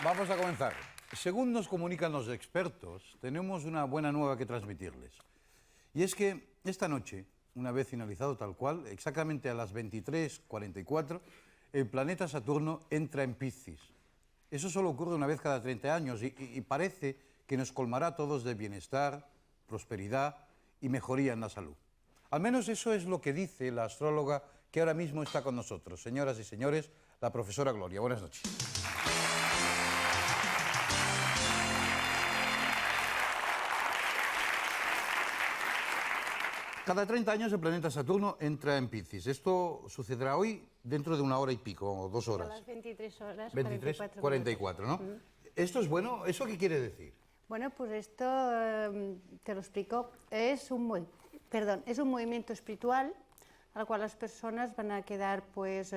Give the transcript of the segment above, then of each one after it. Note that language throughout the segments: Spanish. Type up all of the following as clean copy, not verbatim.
Vamos a comenzar. Según nos comunican los expertos, tenemos una buena nueva que transmitirles. Y es que esta noche, una vez finalizado tal cual, exactamente a las 23:44, el planeta Saturno entra en Piscis. Eso solo ocurre una vez cada 30 años y parece que nos colmará a todos de bienestar, prosperidad y mejoría en la salud. Al menos eso es lo que dice la astróloga que ahora mismo está con nosotros. Señoras y señores, la profesora Gloria. Buenas noches. Cada 30 años el planeta Saturno entra en Piscis. Esto sucederá hoy dentro de 1 hora y pico, o 2 horas. A las 23 horas, 44, ¿no? ¿Esto es bueno? ¿Eso qué quiere decir? Bueno, pues esto, te lo explico, es un movimiento espiritual al cual las personas van a quedar pues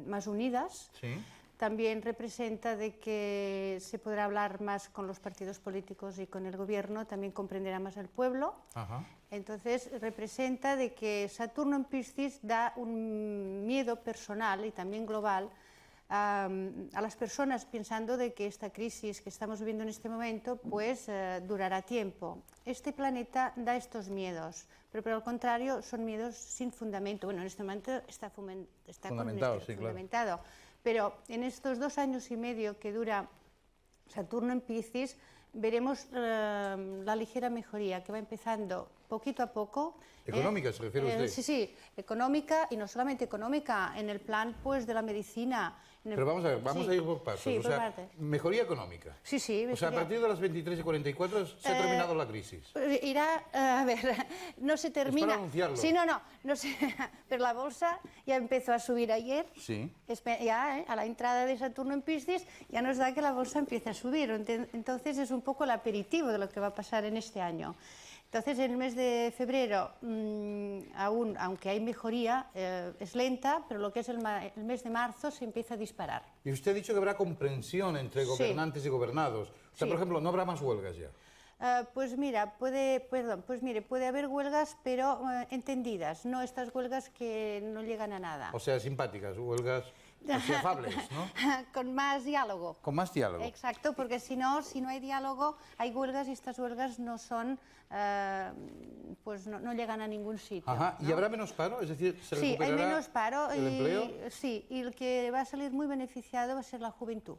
más unidas. Sí. También representa de que se podrá hablar más con los partidos políticos y con el gobierno, también comprenderá más al pueblo. Ajá. Entonces representa de que Saturno en Piscis da un miedo personal y también global a las personas, pensando de que esta crisis que estamos viviendo en este momento pues durará tiempo. Este planeta da estos miedos, pero por el contrario son miedos sin fundamento. Bueno, en este momento está fundamentado, claro. Pero en estos 2 años y medio que dura Saturno en Piscis, veremos la ligera mejoría que va empezando poquito a poco. ¿Económica se refiere usted? Sí, económica, y no solamente económica, en el plan pues de la medicina. Pero vamos a ver, vamos a ir por pasos. Sí, o sea, mejoría económica. Sí. O sea, a partir de las 23:44 se ha terminado la crisis. Irá, a ver, no se termina. Es para anunciarlo. Sí, no sé, pero la bolsa ya empezó a subir ayer. Sí. Ya, a la entrada de Saturno en Piscis, ya nos da que la bolsa empieza a subir. Entonces es un poco el aperitivo de lo que va a pasar en este año. Entonces, en el mes de febrero, aún, aunque hay mejoría, es lenta, pero lo que es el mes de marzo se empieza a disparar. Y usted ha dicho que habrá comprensión entre gobernantes y gobernados. O sea, por ejemplo, no habrá más huelgas ya. Pues mira, puede haber huelgas, pero entendidas, no estas huelgas que no llegan a nada. O sea, simpáticas, huelgas afables, ¿no? Con más diálogo. Con más diálogo. Exacto, porque si no hay diálogo, hay huelgas y estas huelgas no son, pues no llegan a ningún sitio. Ajá, ¿no? ¿Y habrá menos paro? Es decir, ¿se recuperará hay menos paro el empleo? Sí, y el que va a salir muy beneficiado va a ser la juventud.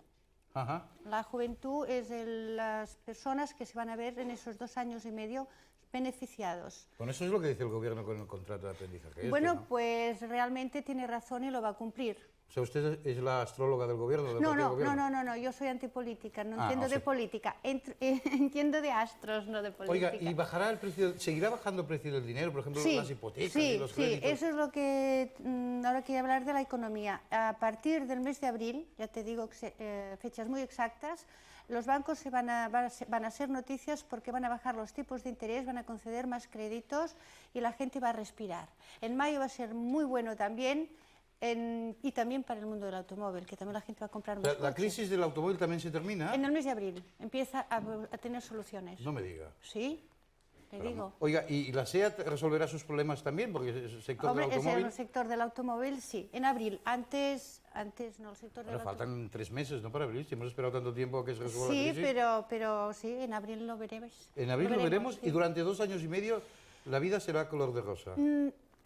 Ajá. La juventud es de las personas que se van a ver en esos 2 años y medio beneficiados. Bueno, eso es lo que dice el gobierno con el contrato de aprendizaje. Bueno, ¿no? Pues realmente tiene razón y lo va a cumplir. O sea, ¿usted es la astróloga del gobierno? No, yo soy antipolítica, no entiendo de política, entiendo de astros, no de política. Oiga, ¿y bajará el precio, seguirá bajando el precio del dinero, por ejemplo, las hipotecas y los créditos? Sí, eso es lo que ahora quiero hablar de la economía. A partir del mes de abril, ya te digo fechas muy exactas, los bancos van a ser noticias porque van a bajar los tipos de interés, van a conceder más créditos y la gente va a respirar. En mayo va a ser muy bueno también. Y también para el mundo del automóvil, que también la gente va a comprar más coches. ¿La crisis del automóvil también se termina? En el mes de abril empieza a tener soluciones. No me diga. Sí, le digo. Oiga, ¿y la SEAT resolverá sus problemas también? Porque es el sector del automóvil. El sector del automóvil, sí. En abril, antes no, el sector del automóvil. Faltan 3 meses, ¿no? Para abril, si hemos esperado tanto tiempo a que se resuelva la crisis. Sí, pero sí, en abril lo veremos. En abril lo veremos, sí. Y durante 2 años y medio la vida será color de rosa.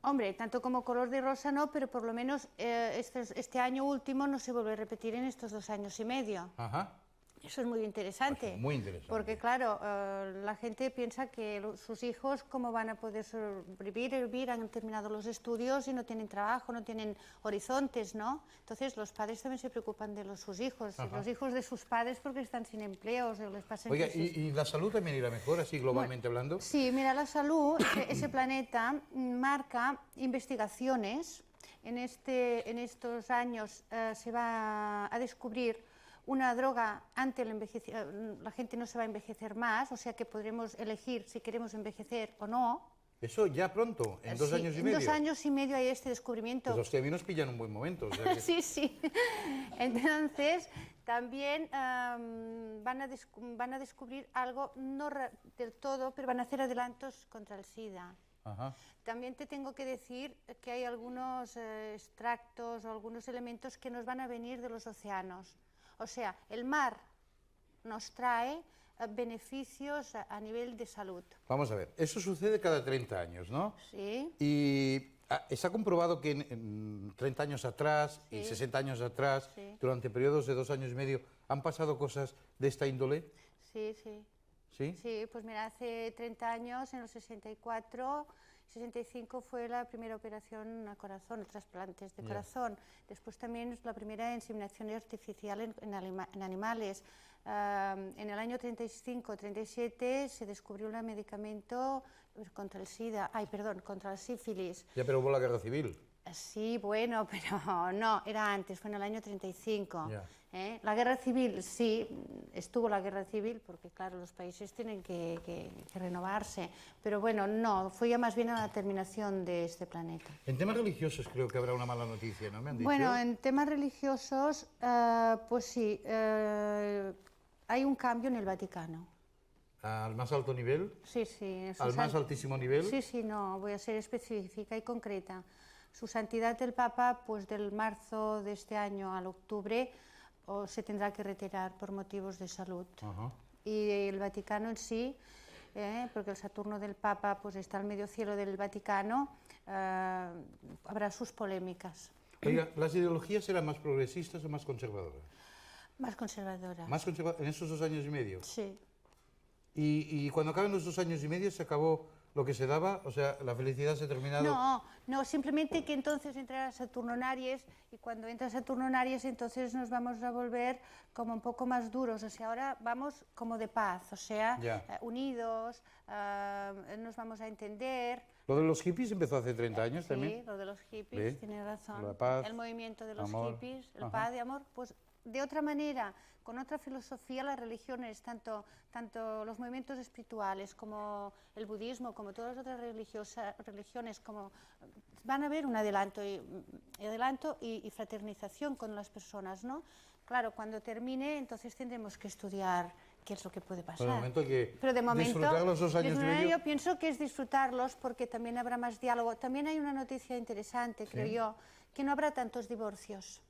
Hombre, tanto como color de rosa no, pero por lo menos este año último no se vuelve a repetir en estos 2 años y medio. Ajá. Eso es muy interesante. Pues muy interesante. Porque claro, la gente piensa que sus hijos cómo van a poder sobrevivir, han terminado los estudios y no tienen trabajo, no tienen horizontes, ¿no? Entonces los padres también se preocupan de sus hijos, los hijos de sus padres porque están sin empleo, o les pasan. Oiga, ¿y la salud también irá mejor, así globalmente hablando? Sí, mira, la salud, ese planeta marca investigaciones. En estos años se va a descubrir una droga ante el envejecimiento. La gente no se va a envejecer más, o sea que podremos elegir si queremos envejecer o no. Eso ya pronto, en 2 años y medio. En 2 años y medio hay este descubrimiento. Pues a mí nos pillan un buen momento. O sea que... Sí. Entonces, también van a descubrir algo, no del todo, pero van a hacer adelantos contra el SIDA. Ajá. También te tengo que decir que hay algunos extractos o algunos elementos que nos van a venir de los océanos. O sea, el mar nos trae beneficios a nivel de salud. Vamos a ver, eso sucede cada 30 años, ¿no? Sí. Y se ha comprobado que en 30 años atrás y 60 años atrás, durante periodos de 2 años y medio, han pasado cosas de esta índole. Sí, sí. ¿Sí? Sí, pues mira, hace 30 años, en los 64, 65 fue la primera operación a corazón, trasplantes de corazón. Después también la primera inseminación artificial en animales. En el año 35-37 se descubrió un medicamento contra el SIDA, contra la sífilis. Ya, pero hubo la guerra civil. Sí, bueno, pero no, era antes, fue en el año 35. Ya. La guerra civil, sí, estuvo la guerra civil, porque claro, los países tienen que renovarse, pero bueno, no, fue ya más bien a la terminación de este planeta. En temas religiosos creo que habrá una mala noticia, ¿no? ¿Me han dicho? Bueno, en temas religiosos, pues sí, hay un cambio en el Vaticano. ¿Al más alto nivel? Sí, sí. ¿Al más altísimo nivel? Sí, sí, no, voy a ser específica y concreta. Su Santidad el Papa, pues del marzo de este año al octubre, se tendrá que retirar por motivos de salud. Y el Vaticano en sí, porque el Saturno del Papa pues está al medio cielo del Vaticano, habrá sus polémicas. Oiga, ¿las ideologías eran más progresistas o más conservadoras? Más conservadoras. ¿Más conservadoras en esos 2 años y medio? Sí. Y cuando acaban los 2 años y medio se acabó lo que se daba, o sea, la felicidad se ha terminado. No, no, simplemente que entonces entrará Saturno en Aries y cuando entra Saturno en Aries entonces nos vamos a volver como un poco más duros, o sea, ahora vamos como de paz, o sea, unidos, nos vamos a entender. ¿Lo de los hippies empezó hace 30 años también? Sí, lo de los hippies, tiene razón. La paz, el movimiento de los amor. hippies, el paz y amor, pues de otra manera, con otra filosofía, las religiones, tanto los movimientos espirituales como el budismo, como todas las otras religiones, como van a haber un adelanto y fraternización con las personas, ¿no? Claro, cuando termine, entonces tendremos que estudiar qué es lo que puede pasar. Pero de momento disfrutar los 2 años y medio. Yo pienso que es disfrutarlos porque también habrá más diálogo. También hay una noticia interesante, creo yo, que no habrá tantos divorcios.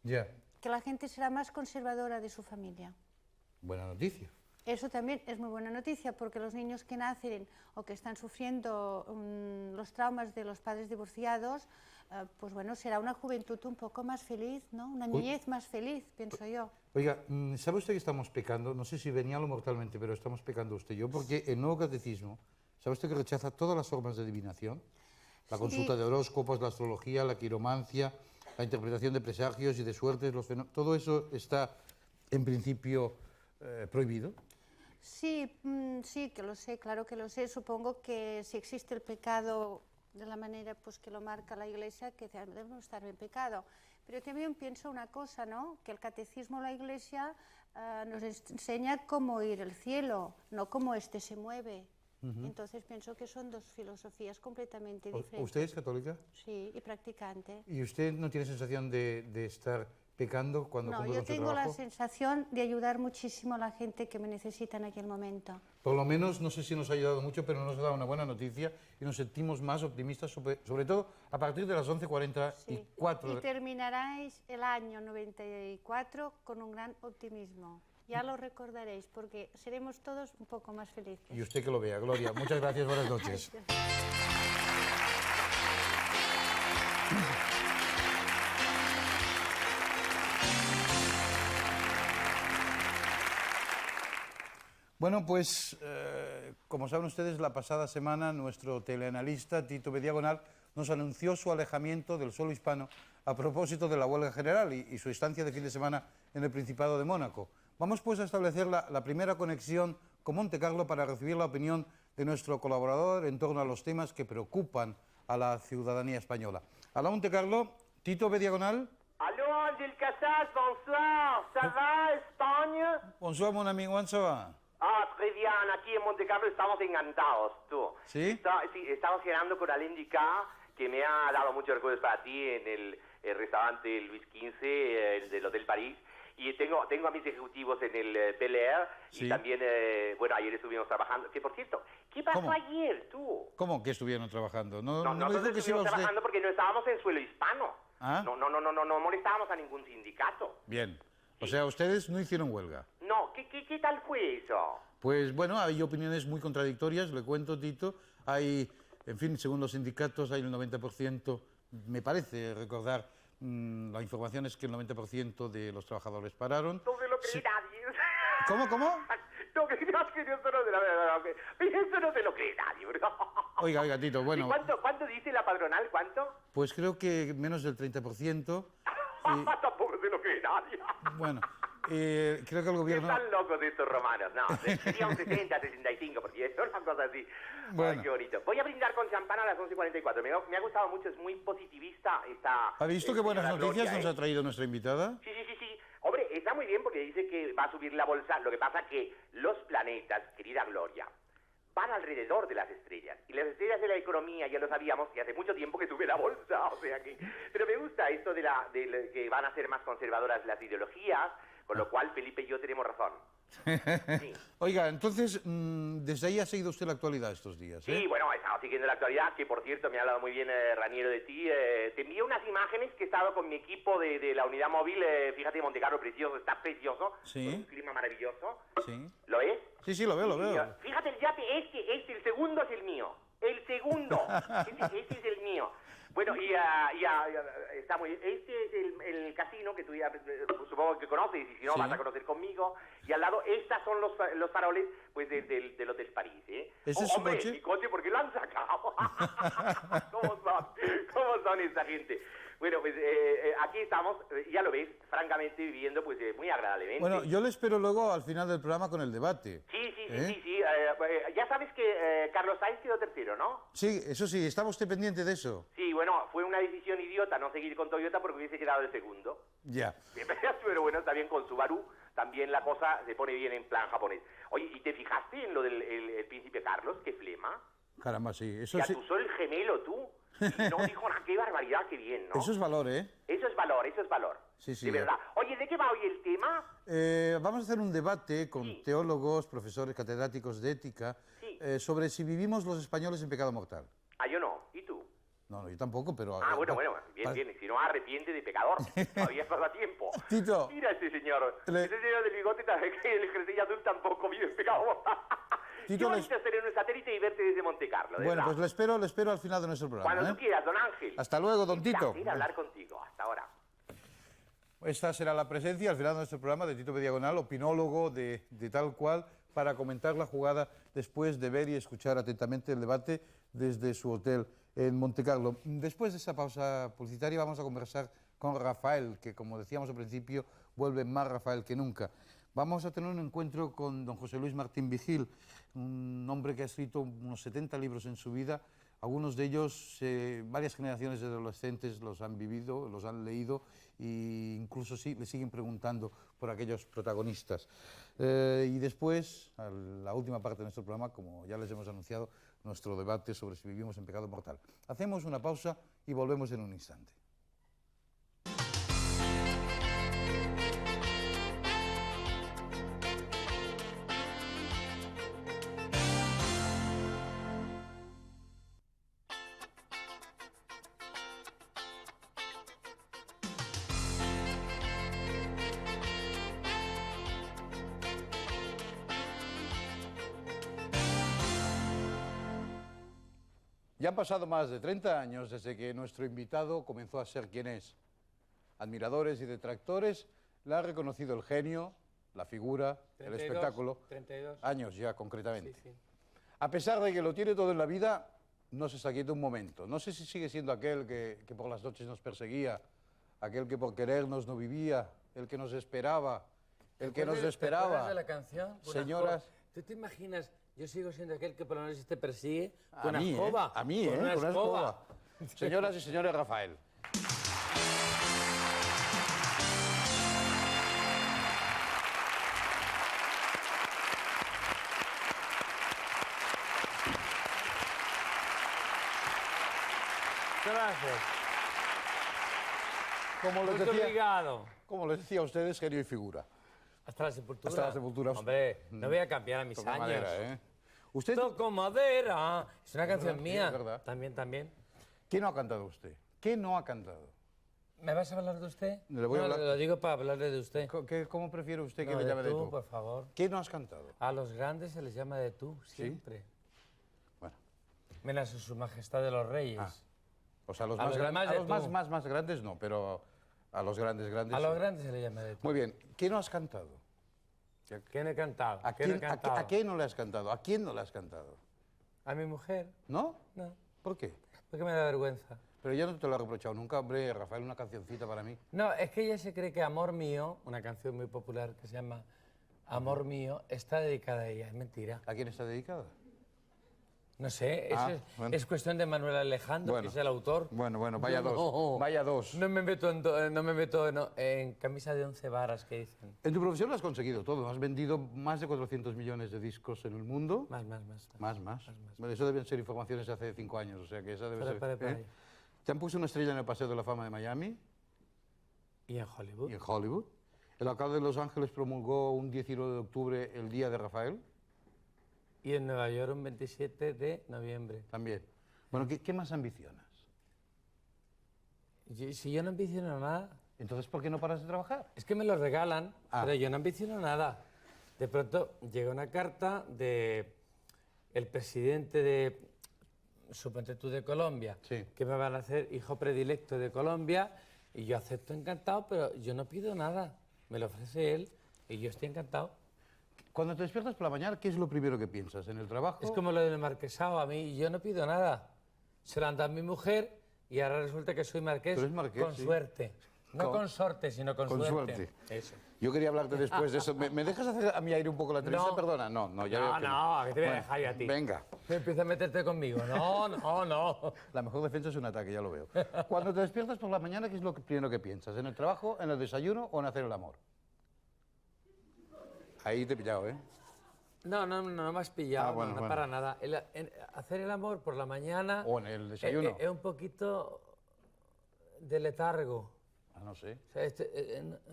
Ya. Que la gente será más conservadora de su familia. Buena noticia. Eso también es muy buena noticia porque los niños que nacen o que están sufriendo los traumas de los padres divorciados, pues bueno, será una juventud un poco más feliz, ¿no? Una niñez más feliz, pienso yo. Oiga, ¿sabe usted que estamos pecando? No sé si venial o mortalmente, pero estamos pecando usted y yo, porque el nuevo catecismo, ¿sabe usted que rechaza todas las formas de adivinación? La consulta de horóscopos, la astrología, la quiromancia, la interpretación de presagios y de suertes, los fenómenos, todo eso está en principio prohibido. Sí, sí, que lo sé, claro que lo sé. Supongo que si existe el pecado de la manera pues, que lo marca la Iglesia, que debemos estar en pecado. Pero también pienso una cosa, ¿no? Que el catecismo de la Iglesia nos enseña cómo ir al cielo, no cómo éste se mueve. Entonces pienso que son 2 filosofías completamente diferentes. ¿Usted es católica? Sí, y practicante. ¿Y usted no tiene sensación de estar pecando cuando cumple con su trabajo? No, yo tengo la sensación de ayudar muchísimo a la gente que me necesita en aquel momento. Por lo menos, no sé si nos ha ayudado mucho, pero nos ha dado una buena noticia y nos sentimos más optimistas, sobre todo a partir de las 11:44. Sí. Y terminaréis el año 94 con un gran optimismo. Ya lo recordaréis, porque seremos todos un poco más felices. Y usted que lo vea. Gloria, muchas gracias, buenas noches. Bueno, pues, como saben ustedes, la pasada semana nuestro teleanalista Tito B. Diagonal nos anunció su alejamiento del suelo hispano a propósito de la huelga general y su estancia de fin de semana en el Principado de Mónaco. Vamos pues a establecer la primera conexión con Monte Carlo para recibir la opinión de nuestro colaborador en torno a los temas que preocupan a la ciudadanía española. Hola, Monte Carlo, Tito B. Diagonal. Allô, Angèle Casas, bonsoir. ¿Ça va, España? Bonsoir, mon ami, ¿cómo se va? Ah, très bien. Aquí en Monte Carlo estamos encantados, tú. ¿Sí? Sí, estamos cenando con Alain Ducas, que me ha dado muchos recuerdos para ti en el restaurante Luis XV, el del Hotel París. Y tengo a mis ejecutivos en el Bel Air y también, bueno, ayer estuvimos trabajando. Que por cierto, ¿qué pasó ayer, tú? ¿Cómo que estuvieron trabajando? No, nosotros estuvimos trabajando porque no estábamos en suelo hispano. ¿Ah? No molestábamos a ningún sindicato. Bien. O sea, ustedes no hicieron huelga. No, ¿Qué tal fue eso? Pues bueno, hay opiniones muy contradictorias, le cuento, Tito. Hay, en fin, según los sindicatos, hay el 90%, me parece recordar, la información es que el 90% de los trabajadores pararon. No se lo cree nadie. ¿Cómo? No, que eso no se lo, eso no se lo cree nadie, bro. Oiga, Tito, bueno. ¿Y cuánto dice la patronal? ¿Cuánto? Pues creo que menos del 30%. Tampoco se lo cree nadie. Bueno, creo que el gobierno... Están locos estos romanos, no, sería un 60, 65, porque es una cosa así. Bueno. Ay, qué bonito. Voy a brindar con champán a las 11:44. Me ha gustado mucho, es muy positivista esta... ¿Ha visto qué buenas señora noticias Gloria, nos ha traído nuestra invitada? Sí. Hombre, está muy bien porque dice que va a subir la bolsa. Lo que pasa que los planetas, querida Gloria, van alrededor de las estrellas. Y las estrellas de la economía, ya lo sabíamos, que hace mucho tiempo que sube la bolsa. O sea que... Pero me gusta esto de que van a ser más conservadoras las ideologías, con lo cual Felipe y yo tenemos razón. Sí. Oiga, entonces, desde ahí ha seguido usted la actualidad estos días, ¿eh? Sí, bueno, he estado siguiendo la actualidad, que por cierto me ha hablado muy bien Raniero de ti. Te envío unas imágenes que he estado con mi equipo de la unidad móvil, fíjate, Monte Carlo, precioso, está precioso, Sí. con un clima maravilloso. Sí. ¿Lo ves? Sí, lo veo. Fíjate el yate, el segundo es el mío. El segundo, ese es el mío. Bueno, y está muy bien. Este es el casino que tú ya supongo que conoces, y si no Sí. vas a conocer conmigo. Y al lado, estas son los faroles pues del Hotel París, ¿eh? ¿Ese es su hombre, coche? mi coche, ¿por qué lo han sacado? ¿Cómo son esta gente? Bueno, pues aquí estamos, ya lo ves, francamente viviendo pues muy agradablemente. Bueno, yo le espero luego al final del programa con el debate. Sí. ¿Eh? Ya sabes que Carlos Sainz quedó tercero, ¿no? Sí, eso sí, ¿estaba usted pendiente de eso? Sí, bueno, fue una decisión idiota no seguir con Toyota porque hubiese quedado el segundo. Ya. Pero bueno, está bien con Subaru, también la cosa se pone bien en plan japonés. Oye, ¿y te fijaste en lo del el príncipe Carlos? ¡Qué flema! Caramba, sí. Eso Te sí. atusó el gemelo, tú. Y no dijo nada, qué barbaridad, qué bien, ¿no? Eso es valor, ¿eh? Eso es valor. Sí, De verdad. Oye, ¿de qué va hoy el tema? Vamos a hacer un debate con Sí. teólogos, profesores, catedráticos de ética, Sí. Sobre si vivimos los españoles en pecado mortal. Ah, yo no. ¿Y tú? No, yo tampoco, pero... Ah, bueno, bien. Si no, arrepiente de pecador. Todavía pasa tiempo. Tito. Mira este señor. Ese señor del bigote, que el jersey azul tampoco vive en pecado. Tito, Qué bonito estar en un satélite y verte desde Monte Carlo, de Bueno, verdad. pues le espero al final de nuestro programa. Cuando ¿eh? tú quieras, don Ángel. Hasta luego, don Un Tito. placer hablar contigo. Hasta ahora. Esta será la presencia al final de nuestro programa de Tito Diagonal, opinólogo de tal cual, para comentar la jugada después de ver y escuchar atentamente el debate desde su hotel en Montecarlo. Después de esa pausa publicitaria vamos a conversar con Rafael, que como decíamos al principio, vuelve más Rafael que nunca. Vamos a tener un encuentro con don José Luis Martín Vigil, un hombre que ha escrito unos 70 libros en su vida. Algunos de ellos, varias generaciones de adolescentes los han vivido, los han leído e incluso sí, le siguen preguntando por aquellos protagonistas. Y después, a la última parte de nuestro programa, como ya les hemos anunciado, nuestro debate sobre si vivimos en pecado mortal. Hacemos una pausa y volvemos en un instante. Ya han pasado más de 30 años desde que nuestro invitado comenzó a ser quien es. Admiradores y detractores le han reconocido el genio, la figura, 32, el espectáculo. 32. Años ya, concretamente. Sí, sí. A pesar de que lo tiene todo en la vida, no se está quieto un momento. No sé si sigue siendo aquel que por las noches nos perseguía, aquel que por querernos no vivía, el que nos esperaba, el que nos ¿Te esperaba. acuerdas de la canción? Con Señoras. escoba. ¿Tú te imaginas? Yo sigo siendo aquel que por la noche te persigue A con una mí, escoba. A mí, con una con una escoba. Señoras y señores, Rafael. Gracias. Muy Obrigado. Como les decía a ustedes, genio y figura. Hasta la sepultura. Hasta la sepultura. Hombre, no voy a cambiar a mis Toca años. madera, ¿eh? ¿Usted Toco madera. Es una canción Sí, mía. es verdad. También. ¿Qué no ha cantado usted? ¿Qué no ha cantado? ¿Me vas a hablar de usted? Le voy a No, hablar- lo digo para hablarle de usted. ¿Cómo prefiere usted que No, le llame de tú? por favor. ¿Qué no has cantado? A los grandes se les llama de tú, siempre. Bueno, Menos a su majestad de los reyes. Ah, o sea, a los, A más, los gran- demás a de los tú. más grandes no, pero a los grandes A los sí. grandes se les llama de tú. Muy bien, ¿qué no has cantado? ¿Quién he cantado? ¿A ¿Quién he quién, cantado? a quién no le has cantado? ¿A quién no le has cantado? A mi mujer. ¿No? No, ¿Por qué? porque me da vergüenza. Pero yo no te lo he reprochado nunca, hombre, Rafael, una cancioncita para mí. No, es que ella se cree que Amor Mío, una canción muy popular que se llama Amor Mío, está dedicada a ella. Es mentira. ¿A quién está dedicada? No sé, eso Ah, es, bueno. es cuestión de Manuel Alejandro, Bueno. que es el autor. Bueno, vaya Yo dos. no. Vaya dos. No me meto, en camisa de 11 varas, que dicen. En tu profesión lo has conseguido todo. Has vendido más de 400 millones de discos en el mundo. Más. Más. Bueno, eso deben ser informaciones de hace 5 años, o sea que esa debe Para ser... ahí. Te han puesto una estrella en el Paseo de la Fama de Miami Y en Hollywood. y en Hollywood. El alcalde de Los Ángeles promulgó un 19 de octubre el Día de Rafael, Y en Nueva York un 27 de noviembre. también. Bueno, ¿qué más ambicionas? Si yo no ambiciono nada, Entonces, ¿por qué no paras de trabajar? es que me lo regalan, Ah. pero yo no ambiciono nada. De pronto llega una carta de el presidente de, suponte tú, de Colombia, Sí. que me van a hacer hijo predilecto de Colombia, y yo acepto encantado, pero yo no pido nada. Me lo ofrece él y yo estoy encantado. Cuando te despiertas por la mañana, ¿qué es lo primero que piensas? ¿En el trabajo? Es como lo del marquesado, a mí yo no pido nada. Se lo han dado a mi mujer y ahora resulta que soy marqués, Tú eres marqués, con sí. suerte. No Con- con sorte, sino con suerte. Eso. Yo quería hablarte después de eso. ¿Me dejas hacer a mi aire un poco la entrevista? No. Perdona. No, ya veo No, que no, ¿a qué te voy a dejar yo a ti? Venga. Empieza a meterte conmigo. No. La mejor defensa es un ataque, ya lo veo. Cuando te despiertas por la mañana, ¿qué es lo primero que piensas? ¿En el trabajo, en el desayuno o en hacer el amor? Ahí te he pillado, ¿eh? No me has pillado, Ah, bueno, no, bueno. para nada. Hacer el amor por la mañana... O en el desayuno. Es un poquito de letargo. Ah, no sé. O sea,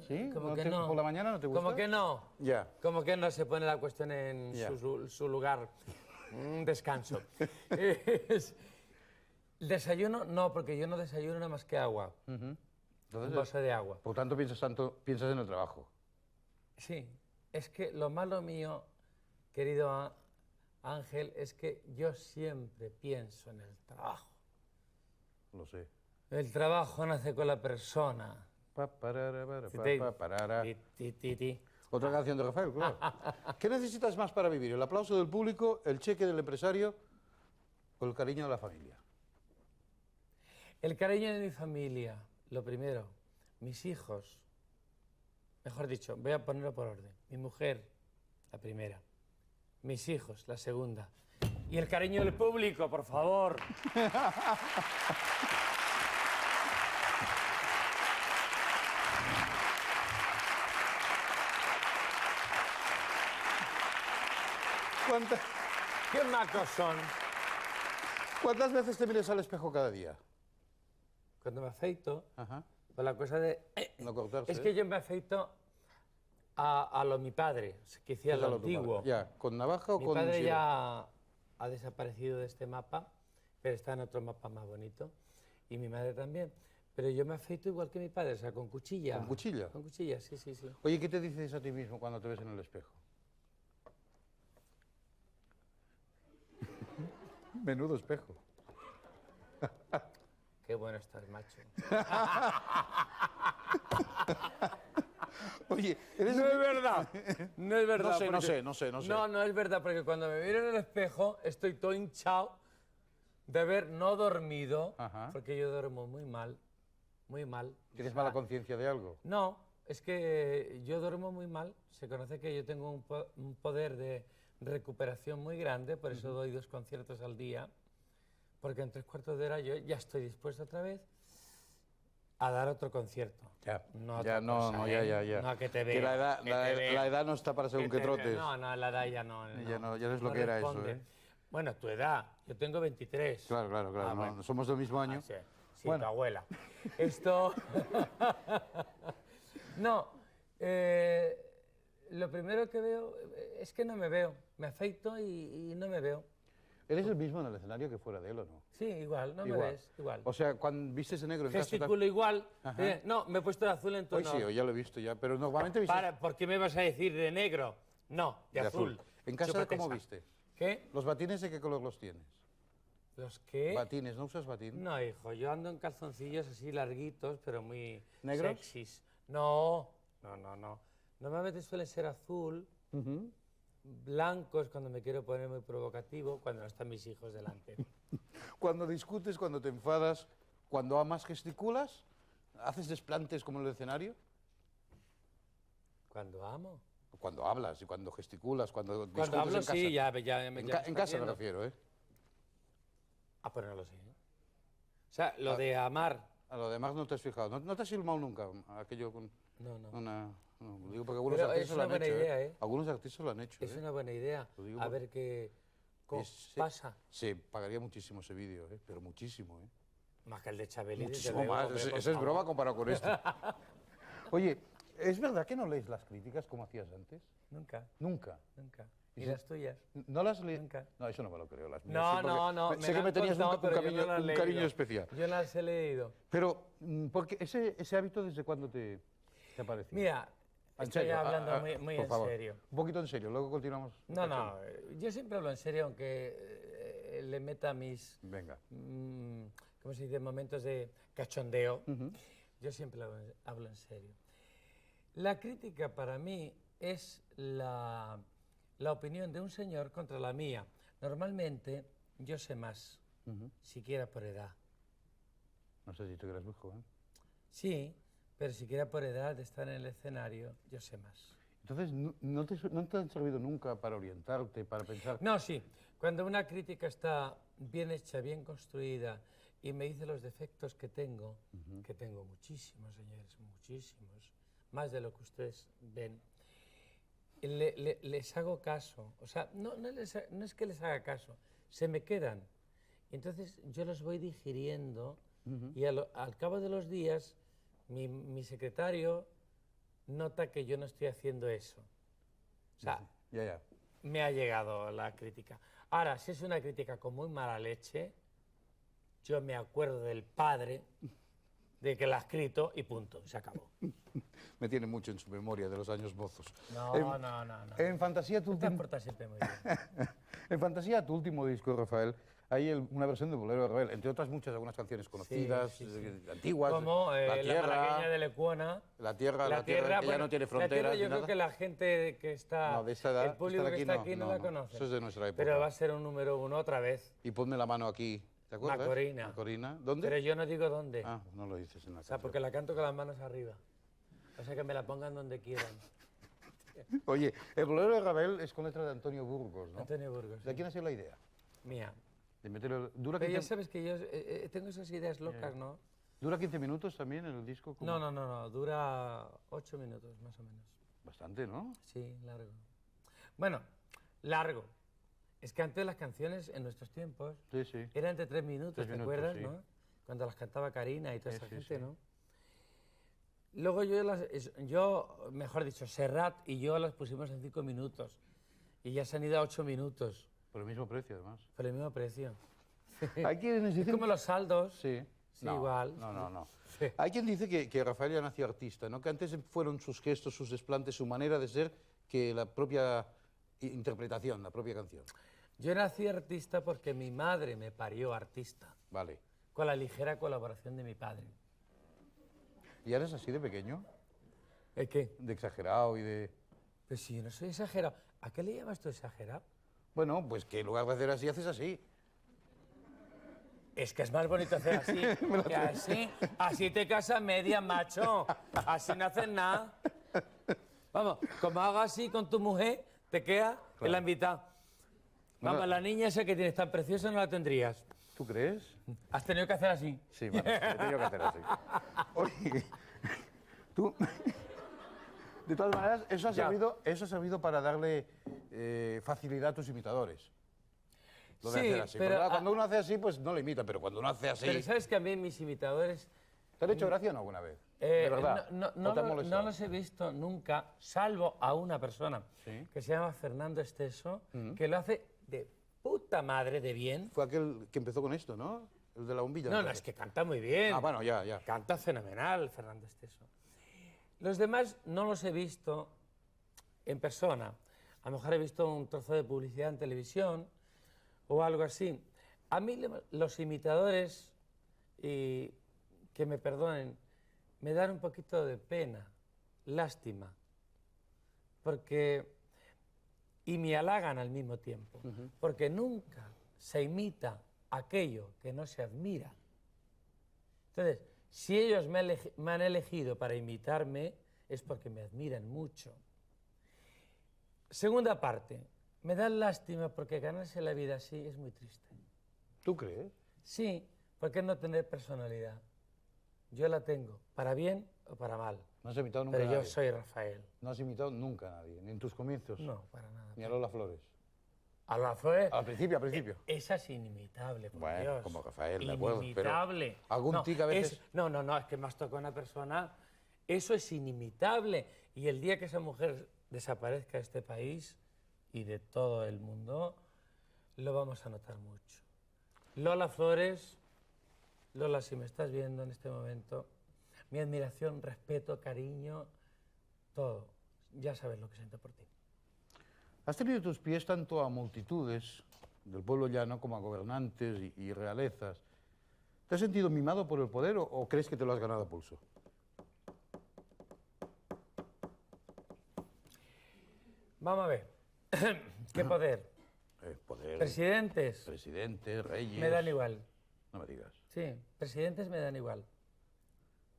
¿Sí? Como ¿No que te- no. por la mañana no te gusta? Como que no. Ya. Como que no se pone la cuestión en Ya. su lugar. Un descanso. El desayuno, no, porque yo no desayuno nada más que agua. Un Entonces, vaso de agua. por tanto, piensas en el trabajo. Sí, es que lo malo mío, querido Ángel, es que yo siempre pienso en el trabajo. Lo sé. El trabajo nace con la persona. Pa, parara, para, Si te- pa, parara. Ti. Otra canción de Rafael, claro. ¿Qué necesitas más para vivir? ¿El aplauso del público, el cheque del empresario o el cariño de la familia? El cariño de mi familia, lo primero. Mis hijos, mejor dicho, voy a ponerlo por orden. Mi mujer, la primera. Mis hijos, la segunda. Y el cariño del público, por favor. ¡Qué macos son! ¿Cuántas veces te miras al espejo cada día? Cuando me afeito, Ajá. pues la cosa de... No cortarse. Es que yo me afeito a lo mi padre, que hacía Déjalo lo tu padre. antiguo. Ya, ¿con navaja o Mi con padre sierra? ya ha desaparecido de este mapa, pero está en otro mapa más bonito. Y mi madre también. Pero yo me afeito igual que mi padre, o sea, con cuchilla. ¿Con cuchilla? Con cuchilla, sí. Oye, ¿qué te dices a ti mismo cuando te ves en el espejo? Menudo espejo. Qué bueno estás, macho. Oye, eres... No es verdad. No es verdad. No sé, porque- no sé. No es verdad, porque cuando me miro en el espejo estoy todo hinchado de haber no dormido, Ajá. porque yo duermo muy mal. Muy mal. ¿Tienes mala conciencia de algo? No, es que yo duermo muy mal. Se conoce que yo tengo un poder de recuperación muy grande, por eso doy 2 conciertos al día, porque en 3/4 de hora yo ya estoy dispuesto otra vez a dar otro concierto. Ya, No otra ya, no, cosa, no, ¿eh? ya. No a que te Que vea. la edad, que te vea. la edad no está para según Que que te vea. trotes. No, la edad ya no. Ya no, ya no es lo que era eso, responde. ¿eh? Bueno, tu edad, yo tengo 23. Claro. Ah, No, bueno. somos del mismo año. Ah, sí, sí, Bueno. tu abuela. Esto... No, lo primero que veo es que no me veo. Me afeito y no me veo. ¿Eres el mismo en el escenario que fuera de él o no? Sí, igual, no me Igual. ves, igual. O sea, cuando vistes de negro en casa... Gesticulo igual. Ajá. No, me he puesto de azul en Hoy tono. sí, hoy ya lo he visto ya, pero normalmente vistes ¿Por qué me vas a decir de negro? No, de azul. ¿En casa Chúpate cómo esa. vistes? ¿Qué? ¿Los batines de qué color los tienes? ¿Los qué? Batines, ¿no usas batín? No, hijo, yo ando en calzoncillos así larguitos, pero muy ¿Negros? sexys. No, no, no, no. Normalmente suelen ser azul, blancos cuando me quiero poner muy provocativo, cuando no están mis hijos delante. Cuando discutes, cuando te enfadas, cuando amas, gesticulas, haces desplantes como en el escenario. ¿Cuando amo? Cuando hablas y cuando gesticulas, cuando discutes Cuando hablo, en casa. sí, ya me En está casa me viendo. refiero, ¿eh? Ah, pues no lo sé. O sea, lo de amar. A lo demás no te has fijado. ¿No te has filmado nunca aquello con No, no. no, lo digo porque algunos Pero artistas es lo han una buena hecho, idea, ¿eh? Algunos artistas lo han hecho, Es una buena idea. Lo digo A por- ver qué Sí, pasa. Se pagaría muchísimo ese vídeo, ¿eh? Pero muchísimo, ¿eh? Más que el de Chabeli. desde Muchísimo luego, más. hombre, por Ese es favor. broma comparado con esto. Oye, ¿es verdad que no lees las críticas como hacías antes? Nunca, Nunca. nunca. ¿Y ¿Y si- las tuyas? ¿No las lees? Nunca. No, eso no me lo creo. Las mías No, sí, porque no, no. Sé que lo me han tenías contado, pero yo no las he un cariño leído. especial. Yo las he leído. Pero, porque ese hábito, ¿desde cuándo te apareció? Mira, En estoy serio, hablando muy por en favor. serio. Un poquito en serio, luego continuamos. No, no, yo siempre hablo en serio, aunque le meta mis, Venga. ¿cómo se dice?, momentos de cachondeo. Yo siempre hablo en serio. La crítica para mí es la opinión de un señor contra la mía. Normalmente yo sé más, siquiera por edad. No sé si tú eres muy joven. Sí, pero siquiera por edad de estar en el escenario, yo sé más. Entonces, ¿no te han servido nunca para orientarte, para pensar? No, sí. Cuando una crítica está bien hecha, bien construida y me dice los defectos que tengo muchísimos, señores, muchísimos, más de lo que ustedes ven, les hago caso. O sea, no es que les haga caso, se me quedan. Entonces yo los voy digiriendo y al cabo de los días mi secretario nota que yo no estoy haciendo eso. O sea, Ya. me ha llegado la crítica. Ahora, si es una crítica con muy mala leche, yo me acuerdo del padre de que la ha escrito y punto, se acabó. Me tiene mucho en su memoria de los años mozos. No, no. En Fantasía, tu Te último... portas siempre muy bien. En Fantasía, tu último disco, Rafael, hay una versión de Bolero de Ravel, entre otras muchas, algunas canciones conocidas, sí. antiguas. Como La la Tierra, malagueña de Lecuona. la tierra que ya bueno, no tiene la fronteras Tierra, ni yo creo nada. que la gente que está, No, de esta edad, el público esta de que aquí está no, aquí no, no, la no. conoce. Eso es de nuestra época. Pero va a ser un número 1 otra vez. Y ponme la mano aquí, ¿te acuerdas? Macorina. Macorina. ¿Dónde? Pero yo no digo dónde. Ah, no lo dices en la O sea, canción. porque la canto con las manos arriba. O sea, que me la pongan donde quieran. Oye, el Bolero de Ravel es con letra de Antonio Burgos, ¿no? Antonio Burgos. ¿De quién ha sido la idea? Mía. De meterlo... ¿Dura, Pero ya 15... sabes que yo tengo esas ideas locas, ¿no? ¿Dura 15 minutos también en el disco? ¿Cómo? No, dura 8 minutos más o menos. Bastante, ¿no? Sí, largo. Bueno, largo. Es que antes las canciones, en nuestros tiempos, Sí, sí. eran de 3 minutos, 3 ¿te minutos, acuerdas, sí. no? Cuando las cantaba Karina y toda esa Sí, gente, sí. ¿no? Luego mejor dicho, Serrat y yo las pusimos en 5 minutos. Y ya se han ido a 8 minutos, Por el mismo precio, además. por el mismo precio. Hay quienes Es dicen... como los saldos. Sí. Sí, igual. No. Sí. Hay quien dice que Rafael ya nació artista, ¿no? Que antes fueron sus gestos, sus desplantes, su manera de ser, que la propia interpretación, la propia canción. Yo nací artista porque mi madre me parió artista, Vale. con la ligera colaboración de mi padre. ¿Y eres así de pequeño? ¿El qué? De exagerado y de... Pues si yo no soy exagerado. ¿A qué le llamas tú exagerado? Bueno, pues que en lugar de hacer así, haces así. Es que es más bonito hacer así que así. Así te casas media, macho. Así no haces nada. Vamos, como hagas así con tu mujer, te queda en la mitad. Vamos, Bueno. la niña esa que tienes tan preciosa no la tendrías. ¿Tú crees? Has tenido que hacer así. Sí, vale, he tenido que hacer así. Oye, tú... De todas maneras, eso ha servido para darle facilidad a tus imitadores. Lo de Sí, hacer así. pero Porque, cuando uno hace así, pues no le imita, pero cuando uno hace así... Pero sabes que a mí mis imitadores ¿Te han hecho gracia o no alguna vez? De verdad. ¿O te han molestado? no los he visto nunca, salvo a una persona Sí. que se llama Fernando Esteso, que lo hace de puta madre de bien. Fue aquel que empezó con esto, ¿no? El de la bombilla. No, es que canta muy bien. Ah, bueno, ya. Canta fenomenal, Fernando Esteso. Los demás no los he visto en persona. A lo mejor he visto un trozo de publicidad en televisión o algo así. A mí los imitadores, y que me perdonen, me dan un poquito de pena, lástima, y me halagan al mismo tiempo, porque nunca se imita aquello que no se admira. Entonces, si ellos me han elegido para imitarme, es porque me admiran mucho. Segunda parte, me da lástima porque ganarse la vida así es muy triste. ¿Tú crees? Sí, ¿por qué no tener personalidad? Yo la tengo, para bien o para mal. No has imitado nunca Pero a yo nadie. soy Rafael. No has imitado nunca a nadie, ni en tus comienzos. No, para nada. Ni a Lola Flores. A la fue. Al principio. Esa es inimitable, por Bueno, Dios. como Rafael, de acuerdo, pero Inimitable. algún tic a veces- No, es que más toca una persona. Eso es inimitable. Y el día que esa mujer desaparezca de este país y de todo el mundo, lo vamos a notar mucho. Lola Flores, Lola, si me estás viendo en este momento, mi admiración, respeto, cariño, todo. Ya sabes lo que siento por ti. has tenido tus pies tanto a multitudes del pueblo llano como a gobernantes y realezas. ¿Te has sentido mimado por el poder o crees que te lo has ganado a pulso? Vamos a ver. ¿Qué poder? Poder, Presidentes presidentes, reyes... me dan igual. No me digas. Sí, presidentes me dan igual.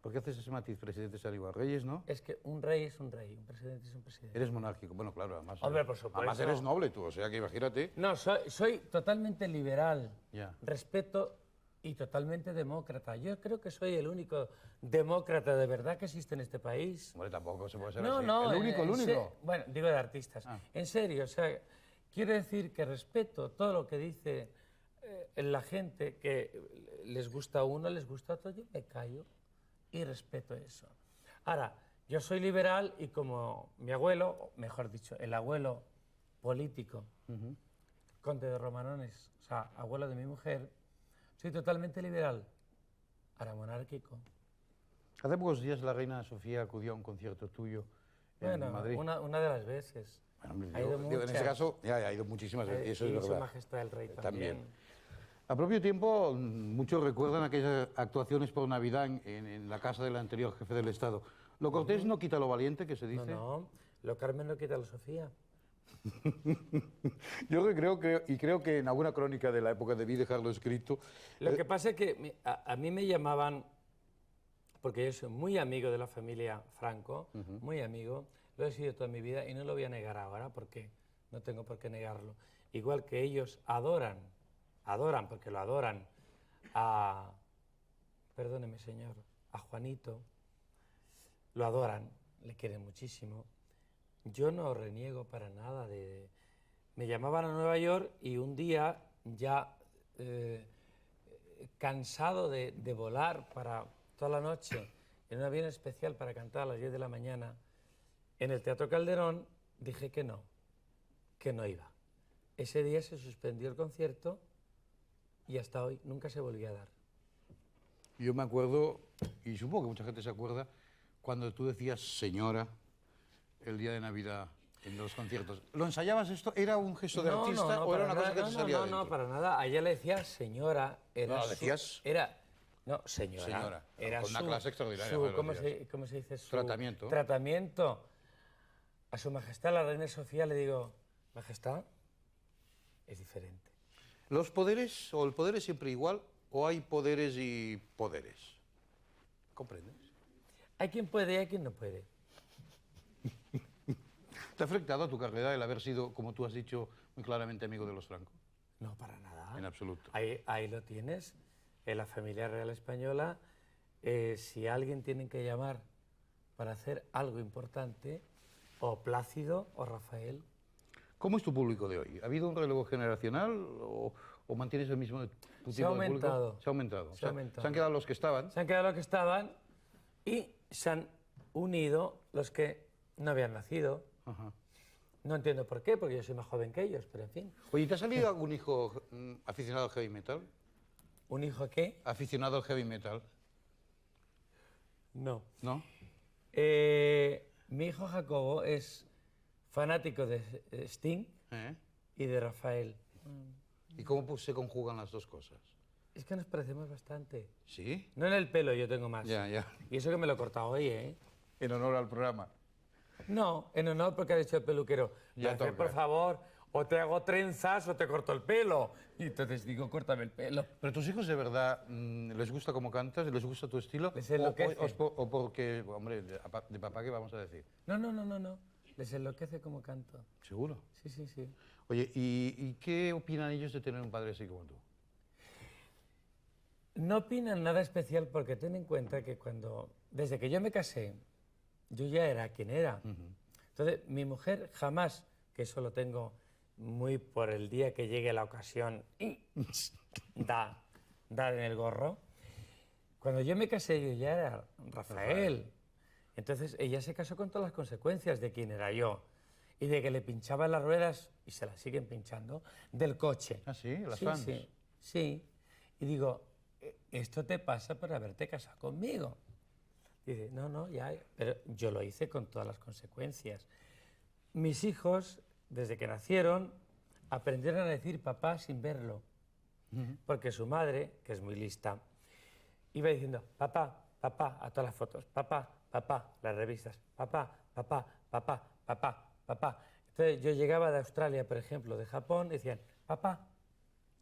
¿Por qué haces ese matiz? Presidentes al igual. Reyes, ¿no? Es que un rey es un rey, un presidente es un presidente. Eres monárquico. Bueno, claro, además... Hombre, por supuesto. Además eres noble tú, o sea que imagínate... No, soy totalmente liberal, Ya. respeto y totalmente demócrata. Yo creo que soy el único demócrata de verdad que existe en este país. Hombre, tampoco se puede ser No, así. no. El único. Bueno, digo de artistas. Ah. En serio, o sea, quiero decir que respeto todo lo que dice la gente, que les gusta a uno, les gusta a otro, yo me callo y respeto eso. Ahora, yo soy liberal y como mi abuelo, o mejor dicho, el abuelo político, conde de Romanones, o sea, abuelo de mi mujer, soy totalmente liberal, ahora monárquico. Hace pocos días la reina Sofía acudió a un concierto tuyo en Bueno, Madrid. una de las veces. Bueno, hombre, Ha ido digo, en ese muchas. caso, ya ha ido muchísimas veces, y eso es Y Su verdad. Majestad el Rey También. también. A propio tiempo, muchos recuerdan aquellas actuaciones por Navidad en la casa del anterior jefe del Estado. Lo cortés no quita lo valiente, que se dice. No, lo Carmen no quita lo Sofía. Yo creo que en alguna crónica de la época debí dejarlo escrito. Lo que pasa es que a mí me llamaban, porque yo soy muy amigo de la familia Franco, muy amigo, lo he sido toda mi vida y no lo voy a negar ahora porque no tengo por qué negarlo. Igual que ellos adoran, porque lo adoran, perdóneme señor, a Juanito, lo adoran, le quieren muchísimo. Yo no reniego para nada de... Me llamaban a Nueva York y un día ya cansado de volar para toda la noche en un avión especial para cantar a las 10 de la mañana en el Teatro Calderón, dije que no iba. Ese día se suspendió el concierto y hasta hoy nunca se volvió a dar. Yo me acuerdo, y supongo que mucha gente se acuerda, cuando tú decías señora el día de Navidad en los conciertos. ¿Lo ensayabas esto? ¿Era un gesto de artista o era una cosa que te salía no, dentro? para nada. A ella le decía señora. Era No, decías... No, señora. Señora, Era con una clase extraordinaria, su- bueno, ¿cómo, decías. ¿Cómo se dice? Su Tratamiento. Tratamiento. A su majestad, la reina Sofía, le digo, majestad, es diferente. ¿Los poderes, o el poder es siempre igual, o hay poderes y poderes? ¿Comprendes? Hay quien puede y hay quien no puede. ¿Te ha afectado a tu carrera el haber sido, como tú has dicho, muy claramente amigo de los Franco? No, para nada. En absoluto. Ahí lo tienes. En la familia real española, si a alguien tienen que llamar para hacer algo importante, o Plácido o Rafael. ¿Cómo es tu público de hoy? ¿Ha habido un relevo generacional o mantienes el mismo tu Se ha tipo de público? aumentado. Se ha aumentado. Se O sea, ha aumentado. se han quedado los que estaban. Se han quedado los que estaban y se han unido los que no habían nacido. Ajá. No entiendo por qué, porque yo soy más joven que ellos, pero en fin. Oye, ¿te ha salido algún hijo aficionado al heavy metal? ¿Un hijo qué? ¿Aficionado al heavy metal? No. ¿No? Mi hijo Jacobo es fanático de Sting ¿Eh? y de Rafael. ¿Y cómo se conjugan las dos cosas? Es que nos parecemos bastante. ¿Sí? No en el pelo, yo tengo más. Ya, ya. Y eso que me lo he cortado hoy, ¿eh? En honor al programa. No, en honor porque ha dicho el peluquero. Ya Rafael, toca. por favor, o te hago trenzas o te corto el pelo. Y entonces digo, córtame el pelo. ¿Pero tus hijos de verdad les gusta cómo cantas? ¿Les gusta tu estilo? Les enloquece. O porque, hombre, de papá, ¿qué vamos a decir? No. Les enloquece como canto. ¿Seguro? Sí. Oye, ¿y qué opinan ellos de tener un padre así como tú? No opinan nada especial porque ten en cuenta que desde que yo me casé, yo ya era quien era. Entonces, mi mujer jamás, que eso lo tengo muy por el día que llegue la ocasión, dar en el gorro. Cuando yo me casé, yo ya era Rafael. Entonces, ella se casó con todas las consecuencias de quién era yo. Y de que le pinchaban las ruedas, y se las siguen pinchando, del coche. ¿Ah, sí? ¿Las fans? Sí. Y digo, esto te pasa por haberte casado conmigo. Dice, no, ya, pero yo lo hice con todas las consecuencias. Mis hijos, desde que nacieron, aprendieron a decir papá sin verlo. Porque su madre, que es muy lista, iba diciendo papá a todas las fotos, papá, las revistas, papá. Entonces yo llegaba de Australia, por ejemplo, de Japón, decían papá.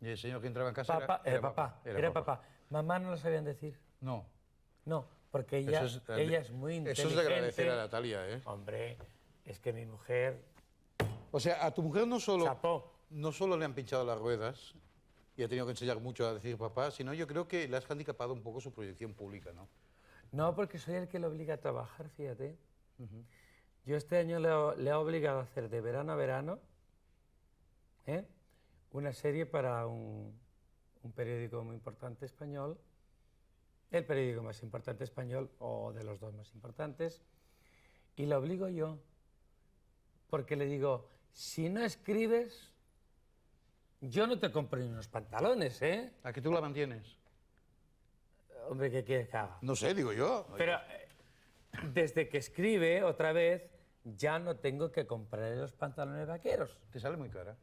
¿Y el señor que entraba en casa Era papá. Mamá no lo sabían decir. No. No, porque ella es muy inteligente. Eso es de agradecer a Natalia, ¿eh? Hombre, es que mi mujer... O sea, a tu mujer no Chapó. solo le han pinchado las ruedas y ha tenido que enseñar mucho a decir papá, sino yo creo que le has handicapado un poco su proyección pública, ¿no? No, porque soy el que le obliga a trabajar, fíjate. Yo este año le he obligado a hacer de verano a verano una serie para un periódico muy importante español, el periódico más importante español, o de los dos más importantes, y la obligo yo, porque le digo, si no escribes, yo no te compro ni unos pantalones, ¿eh? ¿A que tú la mantienes? Hombre, ¿qué quieres que haga? No sé, digo yo. Pero desde que escribe otra vez, ya no tengo que comprarle los pantalones vaqueros. Te sale muy cara.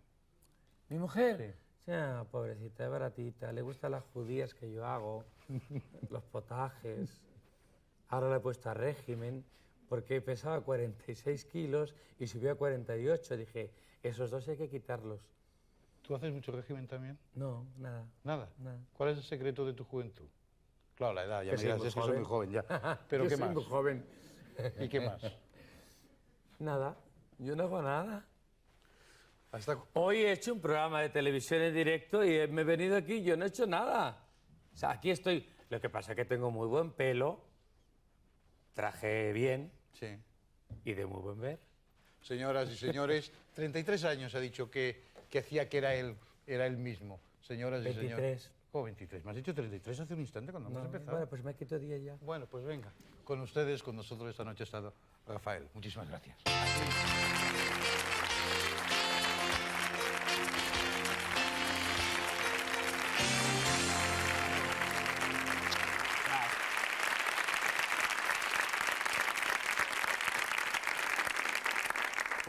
¿Mi mujer? Sí. Ah, pobrecita, es baratita, le gustan las judías que yo hago, los potajes. Ahora la he puesto a régimen porque pesaba 46 kilos y subió a 48. Dije, esos dos hay que quitarlos. ¿Tú haces mucho régimen también? No, nada. ¿Nada? Nada. ¿Cuál es el secreto de tu juventud? Claro, la edad, ya Que me soy dirás, muy es que soy muy joven ya. ¿Pero Yo qué soy más? muy joven. ¿Y qué más? Nada, yo no hago nada. Hasta... Hoy he hecho un programa de televisión en directo y me he venido aquí y yo no he hecho nada. O sea, aquí estoy. Lo que pasa es que tengo muy buen pelo, traje bien Sí. y de muy buen ver. Señoras y señores, 33 años ha dicho que hacía que era él mismo. Señoras y 23. señores. ¿Cómo 23? ¿Me has dicho 33 hace un instante cuando hemos empezado? Bueno, pues me quito día ya. Bueno, pues venga. Con ustedes, con nosotros esta noche ha estado Rafael. Muchísimas gracias.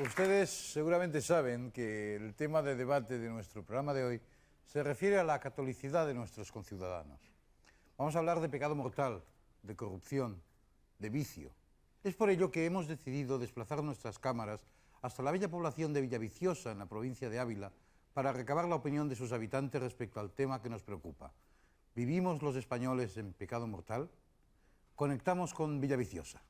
Ustedes seguramente saben que el tema de debate de nuestro programa de hoy se refiere a la catolicidad de nuestros conciudadanos. Vamos a hablar de pecado mortal, de corrupción, de vicio. Es por ello que hemos decidido desplazar nuestras cámaras hasta la bella población de Villaviciosa, en la provincia de Ávila, para recabar la opinión de sus habitantes respecto al tema que nos preocupa. ¿Vivimos los españoles en pecado mortal? Conectamos con Villaviciosa.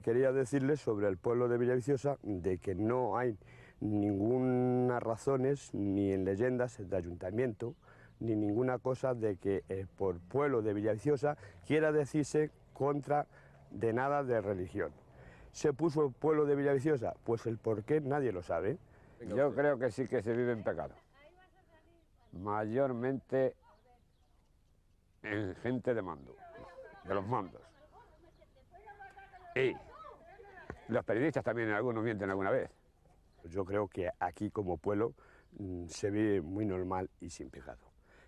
Quería decirles sobre el pueblo de Villaviciosa de que no hay ninguna razones ni en leyendas de ayuntamiento ni ninguna cosa de que por pueblo de Villaviciosa quiera decirse contra de nada de religión. ¿Se puso el pueblo de Villaviciosa? Pues el por qué nadie lo sabe. Yo creo que sí que se vive en pecado. Mayormente en gente de mando, de los mandos. Y los periodistas también algunos mienten alguna vez. Yo creo que aquí como pueblo se vive muy normal y sin pecado.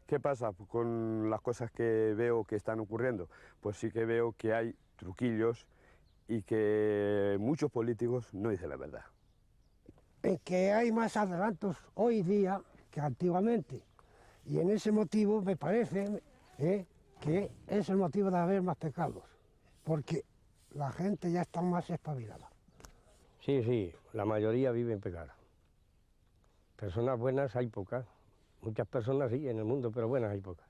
¿Qué pasa con las cosas que veo que están ocurriendo? Pues sí que veo que hay truquillos y que muchos políticos no dicen la verdad. Que hay más adelantos hoy día que antiguamente. Y en ese motivo me parece que es el motivo de haber más pecados, porque la gente ya está más espabilada. Sí, la mayoría vive en pecado. Personas buenas hay pocas. Muchas personas sí en el mundo, pero buenas hay pocas.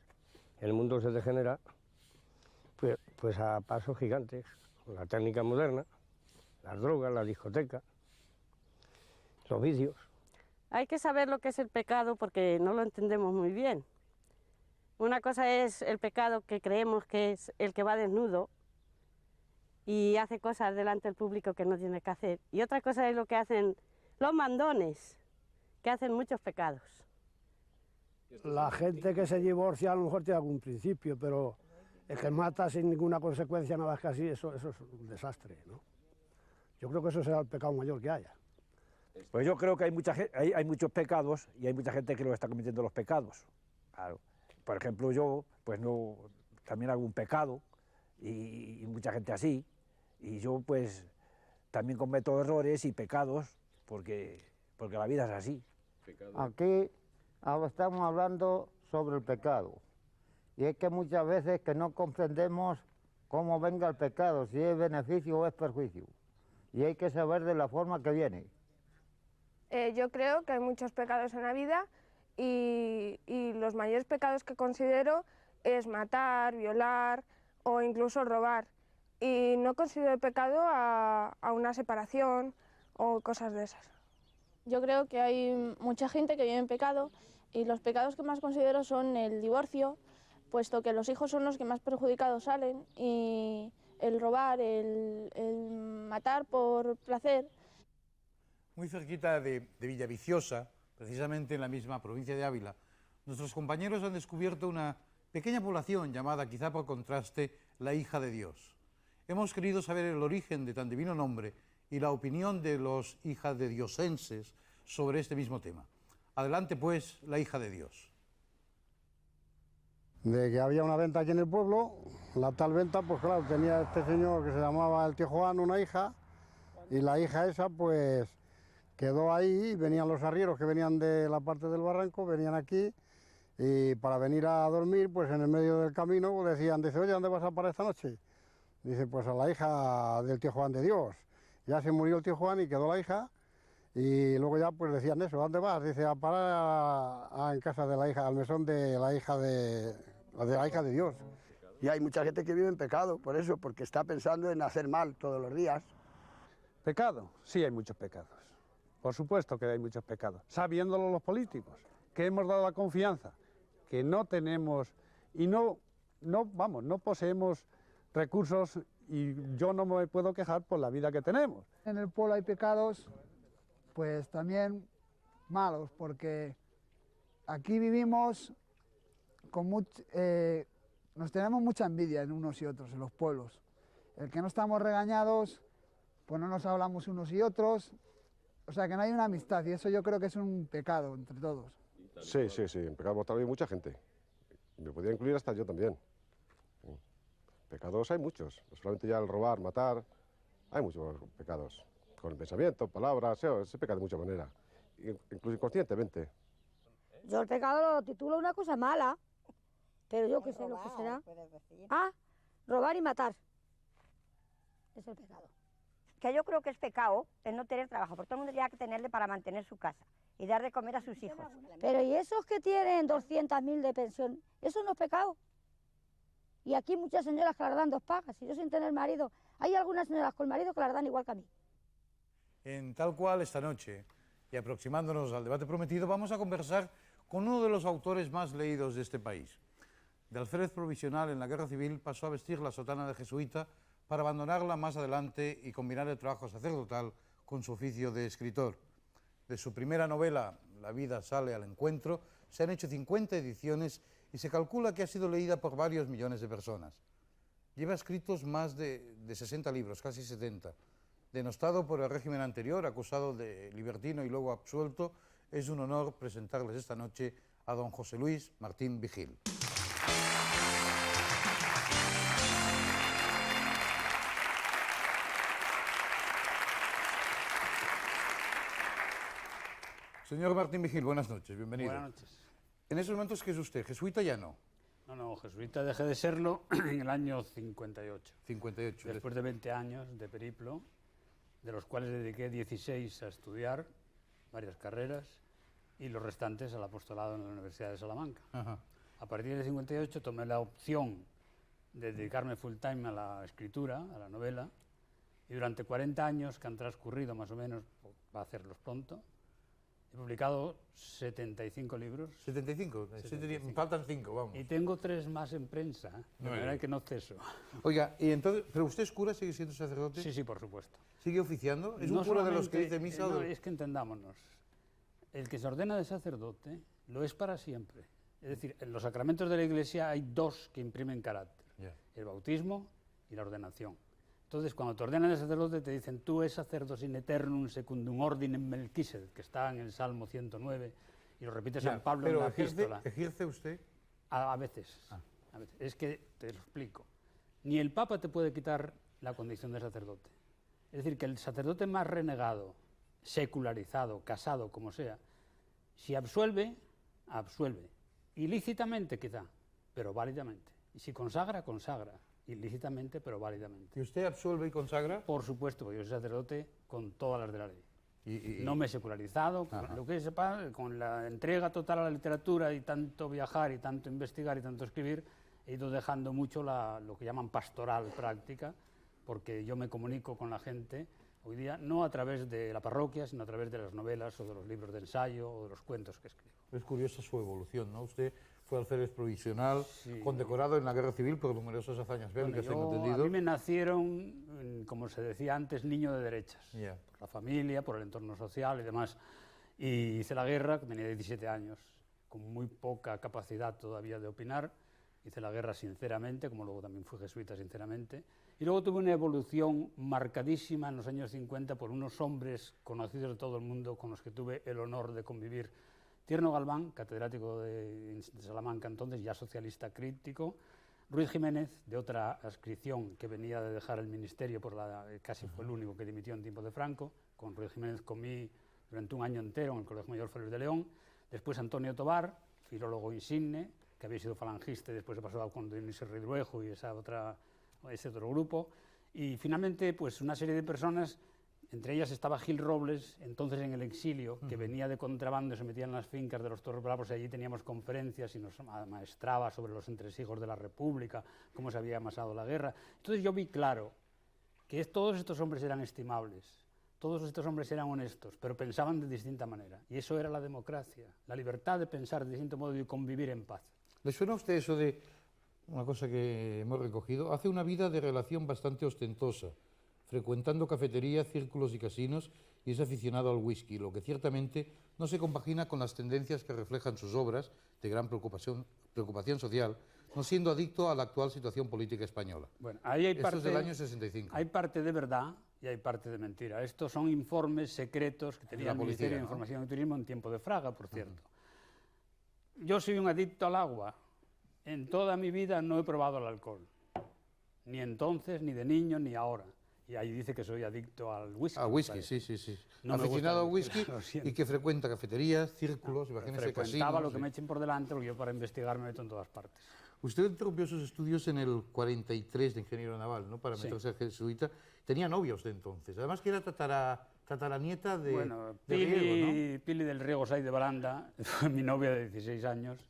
El mundo se degenera pues a pasos gigantes. La técnica moderna, las drogas, la discoteca, los vicios. Hay que saber lo que es el pecado porque no lo entendemos muy bien. Una cosa es el pecado que creemos que es el que va desnudo y hace cosas delante del público que no tiene que hacer. Y otra cosa es lo que hacen los mandones, que hacen muchos pecados. La gente que se divorcia a lo mejor tiene algún principio, pero el que mata sin ninguna consecuencia, nada más que así, eso es un desastre, ¿no? Yo creo que eso será el pecado mayor que haya. Pues yo creo que hay muchos pecados y hay mucha gente que lo está cometiendo los pecados. Claro. Por ejemplo, yo pues no también hago un pecado y mucha gente así. Y yo pues también cometo errores y pecados porque la vida es así. Aquí estamos hablando sobre el pecado. Y es que muchas veces que no comprendemos cómo venga el pecado, si es beneficio o es perjuicio. Y hay que saber de la forma que viene. Yo creo que hay muchos pecados en la vida y los mayores pecados que considero es matar, violar o incluso robar. Y no considero pecado a una separación o cosas de esas. Yo creo que hay mucha gente que vive en pecado y los pecados que más considero son el divorcio, puesto que los hijos son los que más perjudicados salen, y el robar, el matar por placer. Muy cerquita de Villaviciosa, precisamente en la misma provincia de Ávila, nuestros compañeros han descubierto una pequeña población llamada, quizá por contraste, la Hija de Dios. Hemos querido saber el origen de tan divino nombre y la opinión de los hijadediosenses sobre este mismo tema. Adelante, pues, la Hija de Dios. De que había una venta aquí en el pueblo, la tal venta, pues claro, tenía este señor que se llamaba el tío Juan, una hija, y la hija esa, pues, quedó ahí, venían los arrieros que venían de la parte del barranco, venían aquí, y para venir a dormir, pues en el medio del camino, pues, decían, dice, oye, ¿dónde vas a parar esta noche? Dice, pues a la hija del tío Juan de Dios. Ya se murió el tío Juan y quedó la hija, y luego ya pues decían eso, ¿a dónde vas? Dice, a parar en casa de la hija, al mesón de la hija de Dios. Y hay mucha gente que vive en pecado, por eso, porque está pensando en hacer mal todos los días. ¿Pecado? Sí, hay muchos pecados. Por supuesto que hay muchos pecados. Sabiéndolo los políticos, que hemos dado la confianza, que no tenemos y no poseemos recursos, y yo no me puedo quejar por la vida que tenemos. En el pueblo hay pecados, pues también malos, porque aquí vivimos con nos tenemos mucha envidia en unos y otros, en los pueblos. El que no estamos regañados, pues no nos hablamos unos y otros, o sea que no hay una amistad, y eso yo creo que es un pecado entre todos. Sí, en pecado también mucha gente, me podría incluir hasta yo también. Pecados hay muchos, no solamente ya el robar, matar, hay muchos pecados, con el pensamiento, palabras, se peca de muchas maneras, incluso inconscientemente. Yo el pecado lo titulo una cosa mala, pero yo qué sé lo que será. Robar y matar, es el pecado. Que yo creo que es pecado el no tener trabajo, porque todo el mundo tendría que tenerle para mantener su casa y dar de comer a sus hijos. Pero ¿y esos que tienen 200.000 de pensión? ¿Eso no es pecado? Y aquí muchas señoras que las dan 2 pagas, y yo sin tener marido. Hay algunas señoras con marido que las dan igual que a mí. En Tal Cual, esta noche, y aproximándonos al debate prometido, vamos a conversar con uno de los autores más leídos de este país. De alférez provisional en la Guerra Civil, pasó a vestir la sotana de jesuita para abandonarla más adelante y combinar el trabajo sacerdotal con su oficio de escritor. De su primera novela, La vida sale al encuentro, Se han hecho 50 ediciones y se calcula que ha sido leída por varios millones de personas. Lleva escritos más de 60 libros, casi 70. Denostado por el régimen anterior, acusado de libertino y luego absuelto, es un honor presentarles esta noche a don José Luis Martín Vigil. Señor Martín Vigil, buenas noches, bienvenido. Buenas noches. En esos momentos, ¿qué es usted? ¿Jesuita ya no? No, jesuita dejé de serlo en el año 58. 58. Después de 20 años de periplo, de los cuales dediqué 16 a estudiar varias carreras y los restantes al apostolado en la Universidad de Salamanca. Ajá. A partir del 58 tomé la opción de dedicarme full time a la escritura, a la novela, y durante 40 años que han transcurrido más o menos, va a hacerlos pronto, he publicado 75 libros. ¿75? Me faltan 5, vamos. Y tengo 3 más en prensa, de manera que no ceso. Oiga, y entonces, ¿pero usted es cura, sigue siendo sacerdote? Sí, por supuesto. ¿Sigue oficiando? ¿Es No un cura de los solamente- que dice misa? no, o es que entendámonos. El que se ordena de sacerdote lo es para siempre. Es decir, en los sacramentos de la Iglesia hay 2 que imprimen carácter. Ya. El bautismo y la ordenación. Entonces, cuando te ordenan de sacerdote, te dicen, tú es sacerdos in eternum secundum ordinem Melquisedec, que está en el Salmo 109, y lo repite San Pablo en la epístola. ¿Ejerce usted? A veces. A veces. Es que, te lo explico, ni el Papa te puede quitar la condición de sacerdote. Es decir, que el sacerdote más renegado, secularizado, casado, como sea, si absuelve, absuelve. Ilícitamente quizá, pero válidamente. Y si consagra, consagra. Ilícitamente, pero válidamente. ¿Y usted absuelve y consagra? Por supuesto, porque yo soy sacerdote con todas las de la ley. Y no me he secularizado, con lo que sepa, con la entrega total a la literatura y tanto viajar y tanto investigar y tanto escribir, he ido dejando mucho lo que llaman pastoral práctica, porque yo me comunico con la gente hoy día no a través de la parroquia, sino a través de las novelas o de los libros de ensayo o de los cuentos que escribo. Es curiosa su evolución, ¿no? Usted fue alférez provisional, condecorado en la Guerra Civil por numerosas hazañas bélicas, tengo entendido. A mí me nacieron, como se decía antes, niño de derechas. Por la familia, por el entorno social y demás. Y hice la guerra, tenía 17 años, con muy poca capacidad todavía de opinar. Hice la guerra sinceramente, como luego también fui jesuita sinceramente. Y luego tuve una evolución marcadísima en los años 50 por unos hombres conocidos de todo el mundo con los que tuve el honor de convivir. Tierno Galván, catedrático de Salamanca entonces, ya socialista crítico. Ruiz Jiménez, de otra adscripción que venía de dejar el ministerio, casi fue el único que dimitió en tiempo de Franco. Con Ruiz Jiménez comí durante un año entero en el Colegio Mayor Félix de León. Después Antonio Tobar, filólogo insigne, que había sido falangista y después se pasó con Dionisio Ridruejo y ese otro grupo. Y finalmente, pues una serie de personas. Entre ellas estaba Gil Robles, entonces en el exilio, que venía de contrabando y se metía en las fincas de los Torres Bravos, y allí teníamos conferencias y nos maestraba sobre los entresijos de la República, cómo se había amasado la guerra. Entonces yo vi claro que todos estos hombres eran estimables, todos estos hombres eran honestos, pero pensaban de distinta manera. Y eso era la democracia, la libertad de pensar de distinto modo y convivir en paz. ¿Le suena a usted eso de una cosa que hemos recogido? Hace una vida de relación bastante ostentosa, frecuentando cafeterías, círculos y casinos, y es aficionado al whisky, lo que ciertamente no se compagina con las tendencias que reflejan sus obras de gran preocupación social, no siendo adicto a la actual situación política española. Bueno, ahí hay Esto es del año 65. Hay parte de verdad y hay parte de mentira. Estos son informes secretos que tenía el Ministerio de Información y Turismo en tiempo de Fraga, por cierto. Yo soy un adicto al agua. En toda mi vida no he probado el alcohol. Ni entonces, ni de niño, ni ahora. Y ahí dice que soy adicto al whisky. Al whisky, sí. No me aficionado al gusta, whisky y que frecuenta cafeterías, círculos, imagínese, frecuentaba casinos. lo que me echen por delante, porque yo para investigar me meto en todas partes. Usted interrumpió sus estudios en el 43 de ingeniero naval, ¿no? Para meterse a jesuita. Tenía novia usted entonces, además que era tataranieta de, bueno, de Riego, ¿no? Pili del Riego Saiz de Baranda fue mi novia de 16 años,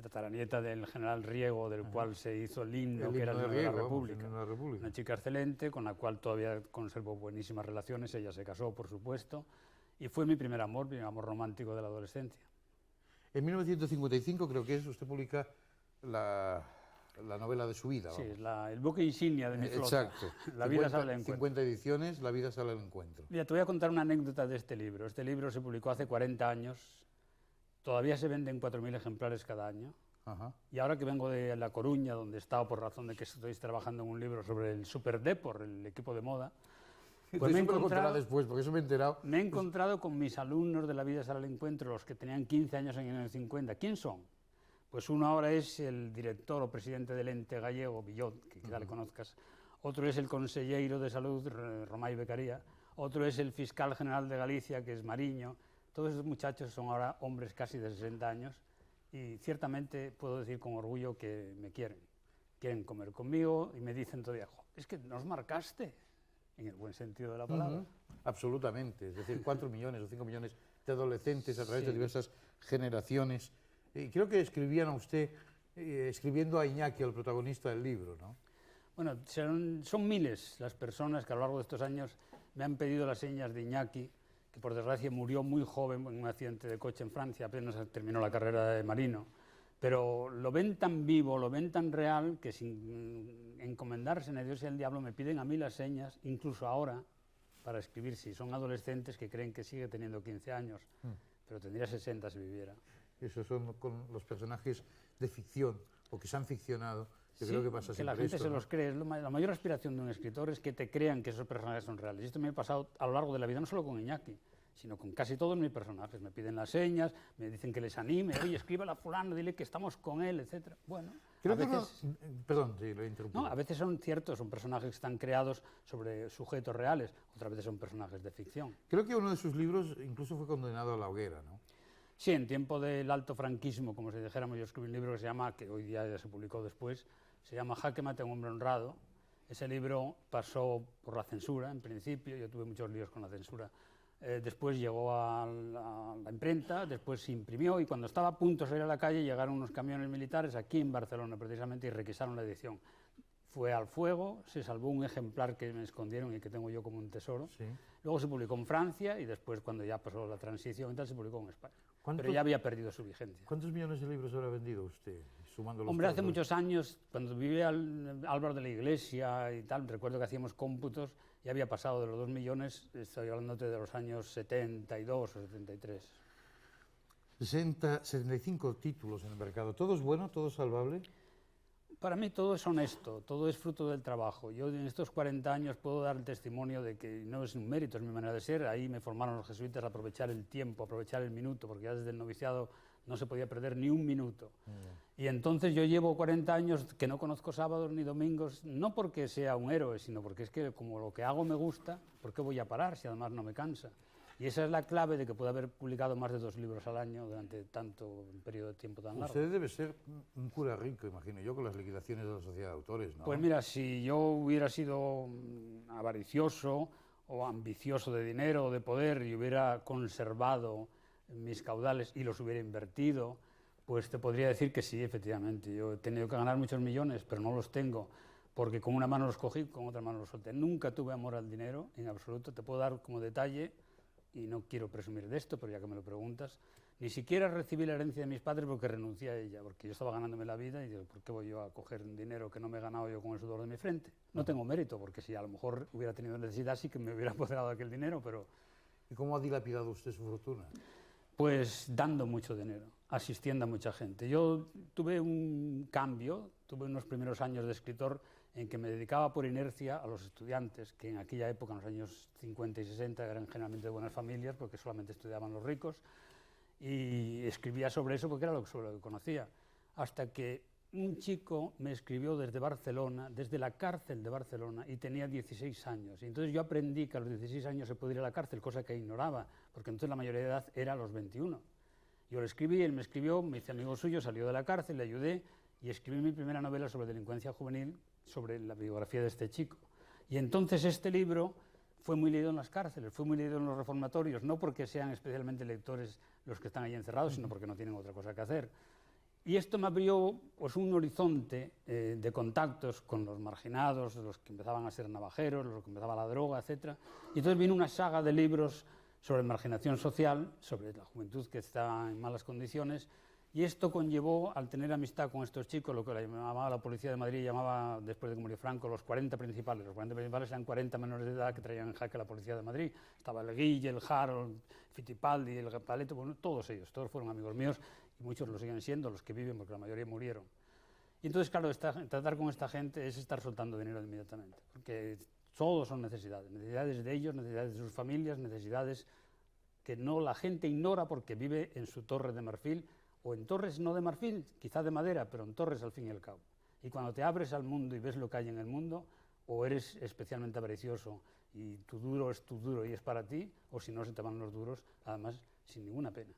tataranieta del general Riego, del cual se hizo el himno, que era el himno de la República. Una chica excelente, con la cual todavía conservo buenísimas relaciones. Ella se casó, por supuesto, y fue mi primer amor romántico de la adolescencia. En 1955, creo que es, usted publica la novela de su vida. Sí, es el buque insignia de mi flota. Exacto. La vida sale al encuentro. 50 ediciones, La vida sale al encuentro. Mira, te voy a contar una anécdota de este libro. Este libro se publicó hace 40 años. Todavía se venden 4.000 ejemplares cada año. Ajá. Y ahora que vengo de La Coruña, donde he estado por razón de que estoy trabajando en un libro sobre el Superdepor, el equipo de moda, pues me he encontrado después, porque eso me he enterado. Me he encontrado con mis alumnos de La vida sale al encuentro, los que tenían 15 años en el 50. ¿Quién son? Pues uno ahora es el director o presidente del ente gallego, Villot, que quizá le conozcas. Otro es el consejero de salud, Romay Becaría. Otro es el fiscal general de Galicia, que es Mariño. Todos esos muchachos son ahora hombres casi de 60 años y ciertamente puedo decir con orgullo que me quieren. Quieren comer conmigo y me dicen todavía, es que nos marcaste, en el buen sentido de la palabra. Absolutamente, es decir, 4 millones o 5 millones de adolescentes a través de diversas generaciones. Y creo que escribían a usted, escribiendo a Iñaki, el protagonista del libro, ¿no? Bueno, son miles las personas que a lo largo de estos años me han pedido las señas de Iñaki, que por desgracia murió muy joven en un accidente de coche en Francia, apenas terminó la carrera de marino. Pero lo ven tan vivo, lo ven tan real, que sin encomendarse a Dios y al diablo me piden a mí las señas, incluso ahora, para escribir. Si son adolescentes que creen que sigue teniendo 15 años, pero tendría 60 si viviera. Esos son con los personajes de ficción, o que se han ficcionado. Yo Sí, creo que pasa que la gente se los cree. La mayor aspiración de un escritor es que te crean que esos personajes son reales. Y esto me ha pasado a lo largo de la vida, no solo con Iñaki, sino con casi todos mis personajes. Me piden las señas, me dicen que les anime, oye, escríbela a fulano, dile que estamos con él, etc. Bueno, creo a veces... Perdón, sí, lo he interrumpido. No, a veces son ciertos, son personajes que están creados sobre sujetos reales, otras veces son personajes de ficción. Creo que uno de sus libros incluso fue condenado a la hoguera, ¿no? Sí, en tiempo del alto franquismo, como si dijéramos, yo escribí un libro que se llama, que hoy día ya se publicó después, se llama Jaque mate a un hombre honrado. Ese libro pasó por la censura, en principio, yo tuve muchos líos con la censura. Después llegó a la imprenta, después se imprimió y cuando estaba a punto de salir a la calle llegaron unos camiones militares aquí en Barcelona precisamente y requisaron la edición. Fue al fuego, se salvó un ejemplar que me escondieron y que tengo yo como un tesoro. Sí. Luego se publicó en Francia y después, cuando ya pasó la transición, se publicó en España. Pero ya había perdido su vigencia. ¿Cuántos millones de libros habrá vendido usted, sumando los Hombre, hace muchos años, cuando vivía Álvaro de la Iglesia y tal, recuerdo que hacíamos cómputos y había pasado de los 2 millones, estoy hablándote de los años 72 o 73. 75 títulos en el mercado. ¿Todo es bueno, todo es salvable? Para mí todo es honesto, todo es fruto del trabajo. Yo en estos 40 años puedo dar el testimonio de que no es un mérito, es mi manera de ser. Ahí me formaron los jesuitas a aprovechar el tiempo, a aprovechar el minuto, porque ya desde el noviciado no se podía perder ni un minuto. Y entonces yo llevo 40 años que no conozco sábados ni domingos, no porque sea un héroe, sino porque es que como lo que hago me gusta, ¿por qué voy a parar si además no me cansa? Y esa es la clave de que pueda haber publicado más de 2 libros al año durante tanto un periodo de tiempo tan largo. Usted debe ser un cura rico, imagino yo, con las liquidaciones de la sociedad de autores, ¿no? Pues mira, si yo hubiera sido avaricioso o ambicioso de dinero o de poder y hubiera conservado mis caudales y los hubiera invertido, pues te podría decir que sí, efectivamente. Yo he tenido que ganar muchos millones, pero no los tengo, porque con una mano los cogí, con otra mano los solté. Nunca tuve amor al dinero, en absoluto. Te puedo dar como detalle, y no quiero presumir de esto, pero ya que me lo preguntas, ni siquiera recibí la herencia de mis padres porque renuncié a ella, porque yo estaba ganándome la vida y digo, ¿por qué voy yo a coger un dinero que no me he ganado yo con el sudor de mi frente? No tengo mérito, porque si a lo mejor hubiera tenido necesidad sí que me hubiera apoderado de aquel dinero, pero... ¿Y cómo ha dilapidado usted su fortuna? Pues dando mucho dinero, asistiendo a mucha gente. Yo tuve un cambio, tuve unos primeros años de escritor en que me dedicaba por inercia a los estudiantes, que en aquella época, en los años 50 y 60, eran generalmente de buenas familias, porque solamente estudiaban los ricos, y escribía sobre eso porque era lo que conocía. Hasta que un chico me escribió desde Barcelona, desde la cárcel de Barcelona, y tenía 16 años. Y entonces yo aprendí que a los 16 años se podía ir a la cárcel, cosa que ignoraba, porque entonces la mayoría de edad era a los 21. Yo le escribí, él me escribió, me hice amigo suyo, salió de la cárcel, le ayudé, y escribí mi primera novela sobre delincuencia juvenil, sobre la biografía de este chico. Y entonces este libro fue muy leído en las cárceles, fue muy leído en los reformatorios, no porque sean especialmente lectores los que están ahí encerrados, sino porque no tienen otra cosa que hacer. Y esto me abrió pues, un horizonte de contactos con los marginados, los que empezaban a ser navajeros, los que empezaba la droga, etc. Y entonces vino una saga de libros sobre marginación social, sobre la juventud que está en malas condiciones, Y esto conllevó, al tener amistad con estos chicos, lo que la llamaba la Policía de Madrid, llamaba, después de que murió Franco, los 40 principales. Los 40 principales eran 40 menores de edad que traían en jaque a la Policía de Madrid. Estaba el Guille, el Harold, Fittipaldi, el Paleto, bueno, todos ellos, todos fueron amigos míos y muchos lo siguen siendo, los que viven, porque la mayoría murieron. Y entonces, claro, tratar con esta gente es estar soltando dinero inmediatamente, porque todos son necesidades de ellos, necesidades de sus familias, necesidades que no la gente ignora porque vive en su torre de marfil, o en torres no de marfil, quizá de madera, pero en torres al fin y al cabo. Y cuando te abres al mundo y ves lo que hay en el mundo, o eres especialmente avaricioso y tu duro es tu duro y es para ti, o si no se te van los duros, además sin ninguna pena.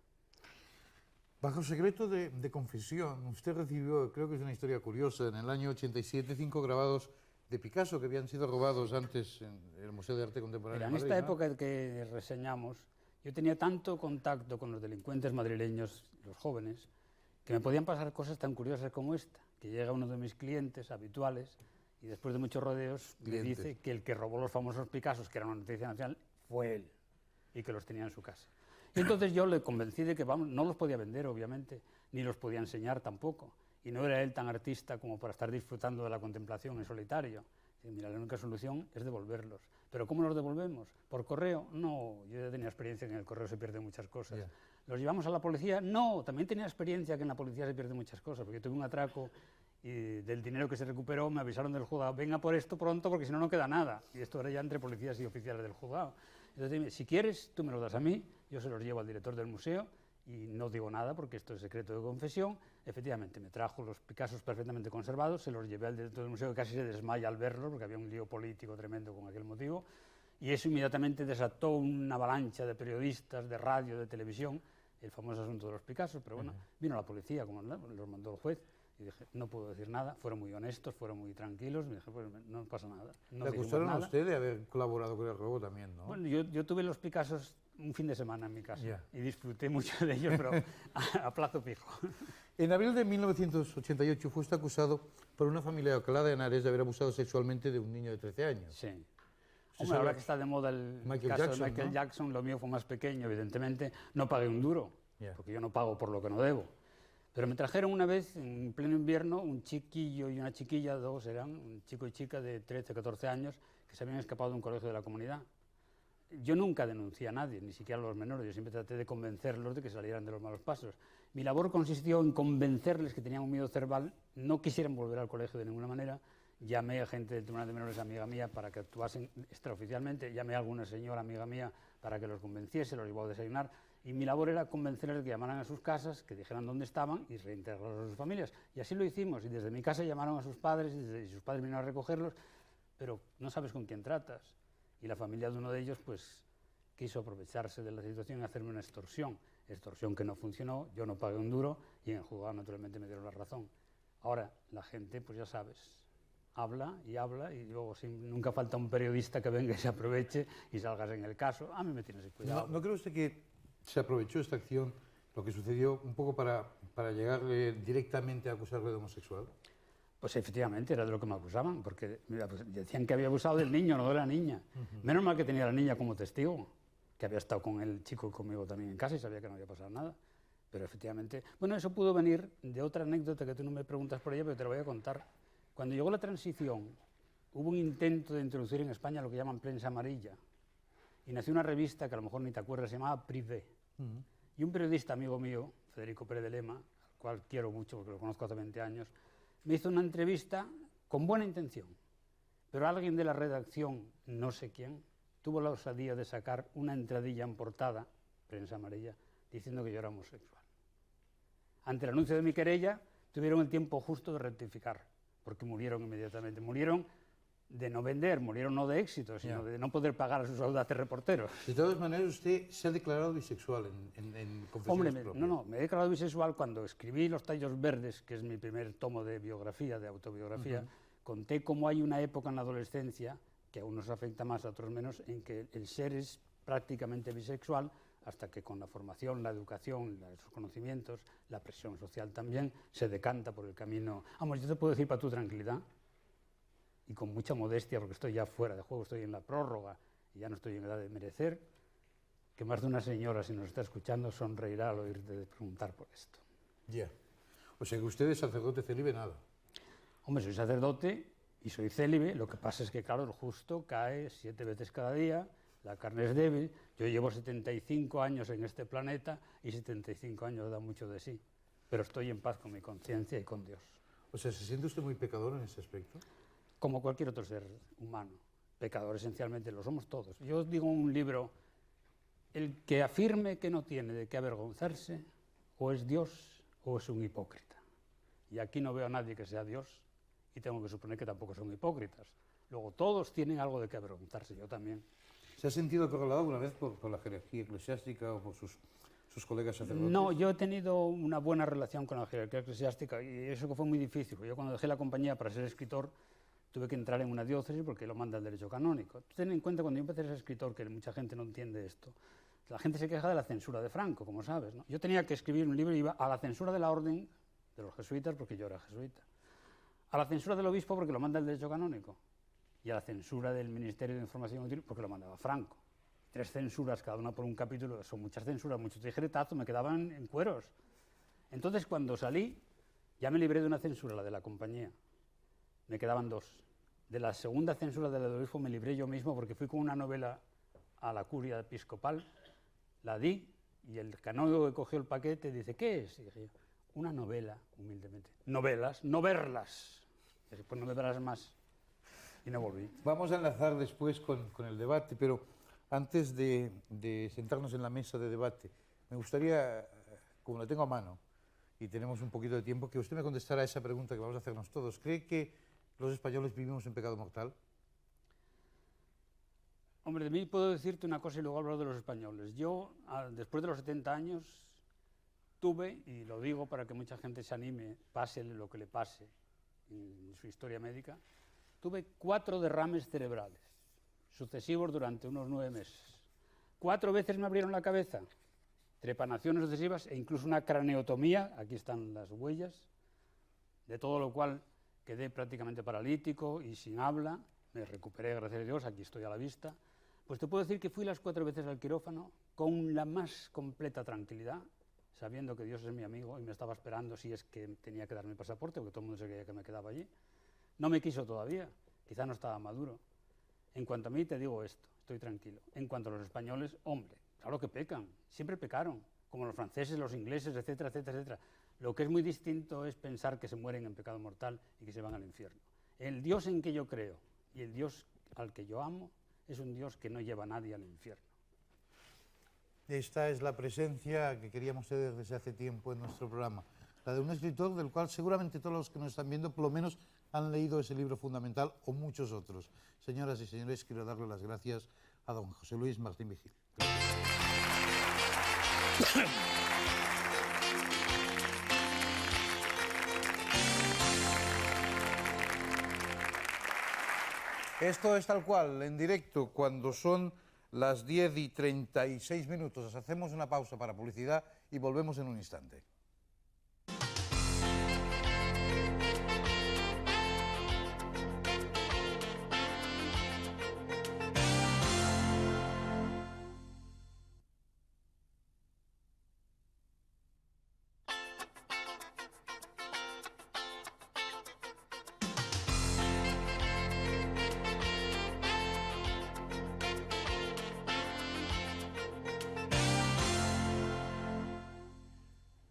Bajo secreto de confesión, usted recibió, creo que es una historia curiosa, en el año 87, 5 grabados de Picasso que habían sido robados antes en el Museo de Arte Contemporáneo de Madrid. En esta época que reseñamos, yo tenía tanto contacto con los delincuentes madrileños, los jóvenes, que me podían pasar cosas tan curiosas como esta, que llega uno de mis clientes habituales y después de muchos rodeos me dice que el que robó los famosos Picassos, que era una noticia nacional, fue él y que los tenía en su casa. Y entonces yo le convencí de que no los podía vender, obviamente, ni los podía enseñar tampoco. Y no era él tan artista como para estar disfrutando de la contemplación en solitario. Y mira, la única solución es devolverlos. ¿Pero cómo los devolvemos? ¿Por correo? No, yo ya tenía experiencia que en el correo se pierden muchas cosas. Yeah. ¿Los llevamos a la policía? No, también tenía experiencia que en la policía se pierden muchas cosas, porque yo tuve un atraco y del dinero que se recuperó me avisaron del juzgado, venga por esto pronto porque si no, no queda nada. Y esto era ya entre policías y oficiales del juzgado. Entonces, si quieres, tú me los das a mí, yo se los llevo al director del museo y no digo nada porque esto es secreto de confesión. Efectivamente, me trajo los Picassos perfectamente conservados, se los llevé al director del museo que casi se desmaya al verlos porque había un lío político tremendo con aquel motivo. Y eso inmediatamente desató una avalancha de periodistas, de radio, de televisión, el famoso asunto de los Picassos, pero bueno, vino la policía, como los mandó el juez, y dije, no puedo decir nada, fueron muy honestos, fueron muy tranquilos, me dije, pues no pasa nada. No ¿Le acusaron a usted de haber colaborado con el robo también, no? Bueno, yo tuve los Picassos un fin de semana en mi casa, y disfruté mucho de ellos, pero a plazo fijo. En abril de 1988 fue usted acusado por una familia de Alcalá de Henares de haber abusado sexualmente de un niño de 13 años. Sí. Hombre, ahora que está de moda el caso de Michael Jackson, lo mío fue más pequeño, evidentemente, no pagué un duro, porque yo no pago por lo que no debo. Pero me trajeron una vez, en pleno invierno, un chiquillo y una chiquilla, dos eran, un chico y chica de 13 o 14 años, que se habían escapado de un colegio de la comunidad. Yo nunca denuncié a nadie, ni siquiera a los menores, yo siempre traté de convencerlos de que salieran de los malos pasos. Mi labor consistió en convencerles que tenían un miedo cerval, no quisieran volver al colegio de ninguna manera. Llamé a gente del Tribunal de Menores, amiga mía, para que actuasen extraoficialmente, llamé a alguna señora amiga mía para que los convenciese, los llevó a desayunar, y mi labor era convencerles de que llamaran a sus casas, que dijeran dónde estaban y reintegrarlos a sus familias. Y así lo hicimos, y desde mi casa llamaron a sus padres, y sus padres vinieron a recogerlos, pero no sabes con quién tratas. Y la familia de uno de ellos, pues, quiso aprovecharse de la situación y hacerme una extorsión que no funcionó, yo no pagué un duro, y en el juzgado naturalmente me dieron la razón. Ahora, la gente, pues ya sabes, habla, y luego nunca falta un periodista que venga y se aproveche y salgas en el caso. A mí me tienes cuidado. ¿No cree usted que se aprovechó esta acción, lo que sucedió, un poco para llegar directamente a acusarle de homosexual? Pues efectivamente, era de lo que me acusaban, porque mira, pues decían que había abusado del niño, no de la niña. Menos mal que tenía a la niña como testigo, que había estado con el chico y conmigo también en casa y sabía que no había pasado nada. Pero efectivamente, bueno, eso pudo venir de otra anécdota que tú no me preguntas por ella, pero te la voy a contar. Cuando llegó la transición, hubo un intento de introducir en España lo que llaman prensa amarilla. Y nació una revista que a lo mejor ni te acuerdas, se llamaba Privé. Y un periodista amigo mío, Federico Pérez de Lema, al cual quiero mucho porque lo conozco hace 20 años, me hizo una entrevista con buena intención. Pero alguien de la redacción, no sé quién, tuvo la osadía de sacar una entradilla en portada, prensa amarilla, diciendo que yo era homosexual. Ante el anuncio de mi querella, tuvieron el tiempo justo de rectificar, porque murieron inmediatamente. Murieron de no vender, murieron no de éxito, sino de no poder pagar a sus audaces reporteros. De todas maneras, usted se ha declarado bisexual en confesiones propias. No, me he declarado bisexual cuando escribí Los tallos verdes, que es mi primer tomo de biografía, de autobiografía. Conté cómo hay una época en la adolescencia, que a unos afecta más, a otros menos, en que el ser es prácticamente bisexual, hasta que con la formación, la educación, los conocimientos, la presión social también, se decanta por el camino. Vamos, yo te puedo decir para tu tranquilidad, y con mucha modestia, porque estoy ya fuera de juego, estoy en la prórroga, y ya no estoy en edad de merecer, que más de una señora, si nos está escuchando, sonreirá al oírte preguntar por esto. Ya. O sea que usted es sacerdote célibe, nada. Hombre, soy sacerdote y soy célibe, lo que pasa es que, claro, el justo cae 7 veces cada día, la carne es débil, yo llevo 75 años en este planeta y 75 años da mucho de sí, pero estoy en paz con mi conciencia y con Dios. O sea, ¿se siente usted muy pecador en ese aspecto? Como cualquier otro ser humano, pecador esencialmente lo somos todos. Yo digo en un libro, el que afirme que no tiene de qué avergonzarse, o es Dios o es un hipócrita. Y aquí no veo a nadie que sea Dios, y tengo que suponer que tampoco son hipócritas. Luego, todos tienen algo de qué avergonzarse, yo también. ¿Se ha sentido acorralado alguna vez por la jerarquía eclesiástica o por sus colegas sacerdotes? No, yo he tenido una buena relación con la jerarquía eclesiástica, y eso que fue muy difícil. Yo cuando dejé la compañía para ser escritor, tuve que entrar en una diócesis porque lo manda el derecho canónico. Ten en cuenta, cuando yo empecé a ser escritor, que mucha gente no entiende esto, la gente se queja de la censura de Franco, como sabes, ¿no? Yo tenía que escribir un libro y iba a la censura de la orden de los jesuitas, porque yo era jesuita, a la censura del obispo, porque lo manda el derecho canónico, y a la censura del Ministerio de Información Útil, porque lo mandaba Franco. 3 censuras, cada una por un capítulo, son muchas censuras, muchos tijeretazos, me quedaban en cueros. Entonces, cuando salí, ya me libré de una censura, la de la compañía. Me quedaban 2. De la segunda censura del obispo me libré yo mismo, porque fui con una novela a la curia episcopal, la di, y el canónigo que cogió el paquete dice, ¿qué es? Y dije yo, una novela, humildemente. Novelas, no verlas. Y dije, pues no me verás más. Y no volví. Vamos a enlazar después con el debate, pero antes de sentarnos en la mesa de debate, me gustaría, como la tengo a mano y tenemos un poquito de tiempo, que usted me contestara a esa pregunta que vamos a hacernos todos. ¿Cree que los españoles vivimos en pecado mortal? Hombre, de mí puedo decirte una cosa y luego hablar de los españoles. Yo, después de los 70 años, tuve, y lo digo para que mucha gente se anime, pase lo que le pase en su historia médica, tuve 4 derrames cerebrales, sucesivos durante unos 9 meses. 4 veces me abrieron la cabeza, trepanaciones sucesivas e incluso una craneotomía, aquí están las huellas, de todo lo cual quedé prácticamente paralítico y sin habla, me recuperé, gracias a Dios, aquí estoy a la vista. Pues te puedo decir que fui las 4 veces al quirófano con la más completa tranquilidad, sabiendo que Dios es mi amigo y me estaba esperando si es que tenía que darme el pasaporte, porque todo el mundo se creía que me quedaba allí. No me quiso todavía, quizá no estaba maduro. En cuanto a mí, te digo esto, estoy tranquilo. En cuanto a los españoles, hombre, claro que pecan, siempre pecaron, como los franceses, los ingleses, etcétera, etcétera, etcétera. Lo que es muy distinto es pensar que se mueren en pecado mortal y que se van al infierno. El Dios en que yo creo y el Dios al que yo amo es un Dios que no lleva a nadie al infierno. Esta es la presencia que queríamos tener desde hace tiempo en nuestro programa, la de un escritor del cual seguramente todos los que nos están viendo por lo menos han leído ese libro fundamental o muchos otros. Señoras y señores, quiero darle las gracias a don José Luis Martín Vigil. Esto es tal cual, en directo, cuando son las 10:36. Hacemos una pausa para publicidad y volvemos en un instante.